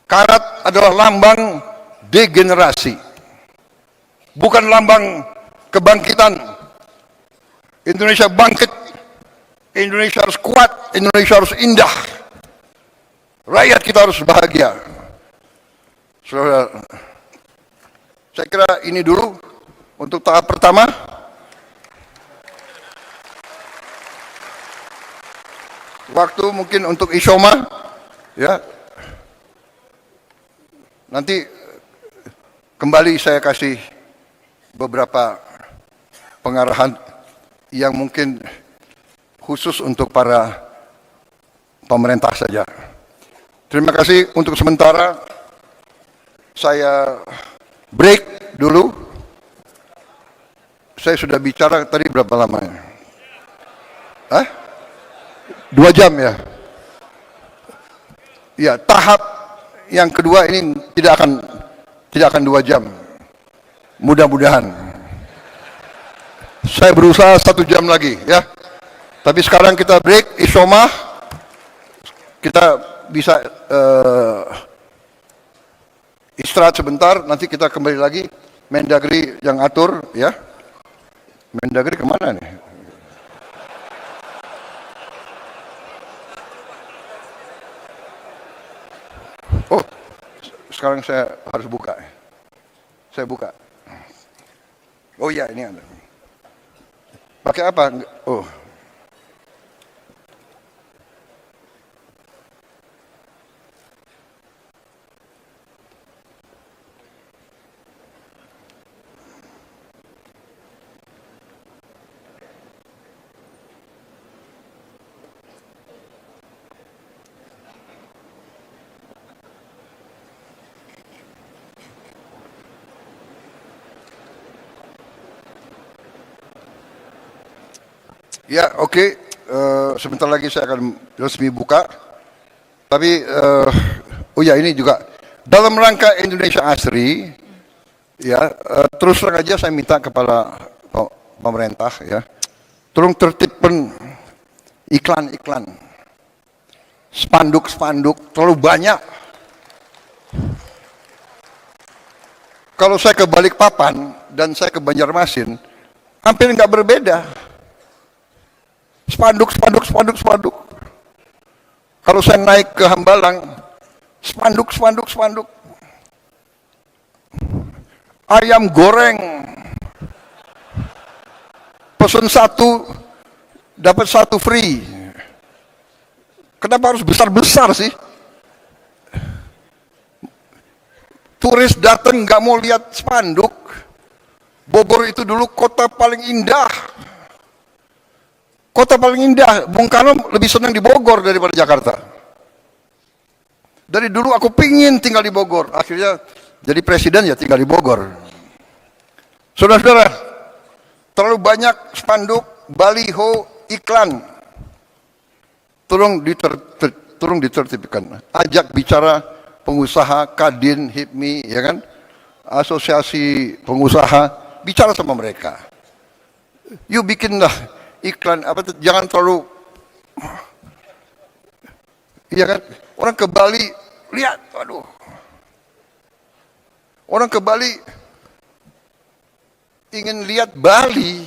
Karat adalah lambang degenerasi, bukan lambang kebangkitan. Indonesia bangkit, Indonesia harus kuat, Indonesia harus indah, rakyat kita harus bahagia. Saudara, saya kira ini dulu untuk tahap pertama. Waktu mungkin untuk isyoma, ya. Nanti kembali saya kasih beberapa pengarahan yang mungkin khusus untuk para pemerintah saja. Terima kasih untuk sementara. Saya break dulu. Saya sudah bicara tadi berapa lama? 2 jam ya? Ya, tahap yang kedua ini tidak akan 2 jam. Mudah-mudahan. Saya berusaha 1 jam lagi ya. Tapi sekarang kita break, isyoma. Kita bisa istirahat sebentar, nanti kita kembali lagi. Mendagri yang atur ya. Mendagri kemana nih? Oh, sekarang saya harus buka. Saya buka. Oh iya, ini ada. Pakai apa? Oh. Ya, oke. Sebentar lagi saya akan resmi buka. Tapi Oh ya, ini juga dalam rangka Indonesia Asri, ya, terus terang aja saya minta kepada pemerintah, ya, tolong tertibkan iklan-iklan, spanduk-spanduk terlalu banyak. Kalau saya ke Balikpapan dan saya ke Banjarmasin, hampir nggak berbeda. Spanduk. Kalau saya naik ke Hambalang, spanduk. Ayam goreng, pesan satu, dapat satu free. Kenapa harus besar-besar sih? Turis datang nggak mau lihat spanduk. Bogor itu dulu kota paling indah. Kota paling indah. Bung Karno lebih senang di Bogor daripada Jakarta. Dari dulu aku pingin tinggal di Bogor. Akhirnya jadi presiden ya tinggal di Bogor. Saudara-saudara, terlalu banyak spanduk, baliho, iklan. Tolong ditertibkan. Ajak bicara pengusaha, Kadin, HIPMI, ya kan, asosiasi pengusaha, bicara sama mereka. Yuk bikinlah iklan, jangan terlalu, ya kan, orang ke Bali, lihat, waduh, orang ke Bali ingin lihat Bali,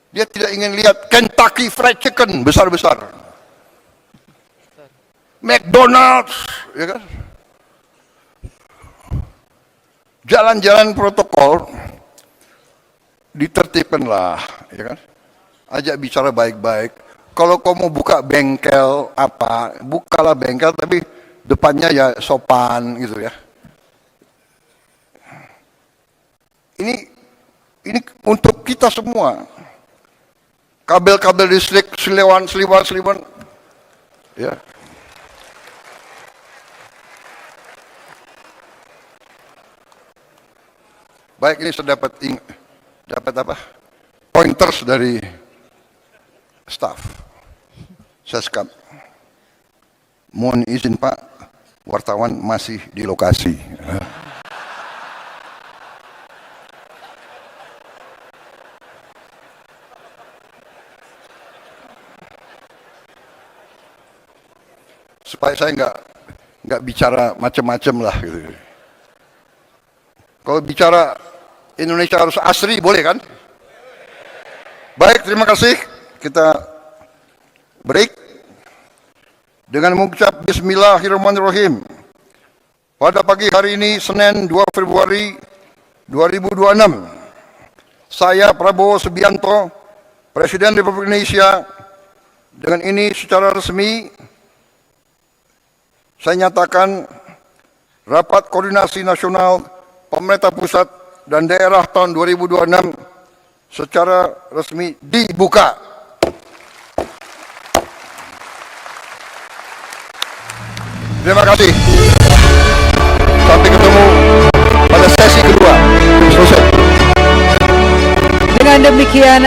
dia tidak ingin lihat Kentucky Fried Chicken besar-besar, McDonald's, ya kan. Jalan-jalan protokol ditertibkanlah, ya kan. Ajak bicara baik-baik. Kalau kau mau buka bengkel apa, bukalah bengkel tapi depannya ya sopan gitu ya. Ini untuk kita semua. Kabel-kabel listrik seliwan, ya. Baik, ini saya dapat apa? Pointers dari staff Seskap. Mohon izin Pak, wartawan masih di lokasi. Supaya saya nggak bicara macam-macam lah gitu. Kalau bicara Indonesia harus asri, boleh kan? Baik, terima kasih. Kita break dengan mengucap Bismillahirrahmanirrahim. Pada pagi hari ini, Senin 2 Februari 2026, saya Prabowo Subianto, Presiden Republik Indonesia, dengan ini secara resmi saya nyatakan Rapat Koordinasi Nasional Pemerintah Pusat dan Daerah tahun 2026 secara resmi dibuka. Terima kasih. Sampai ketemu pada sesi kedua. Selesai. Dengan demikian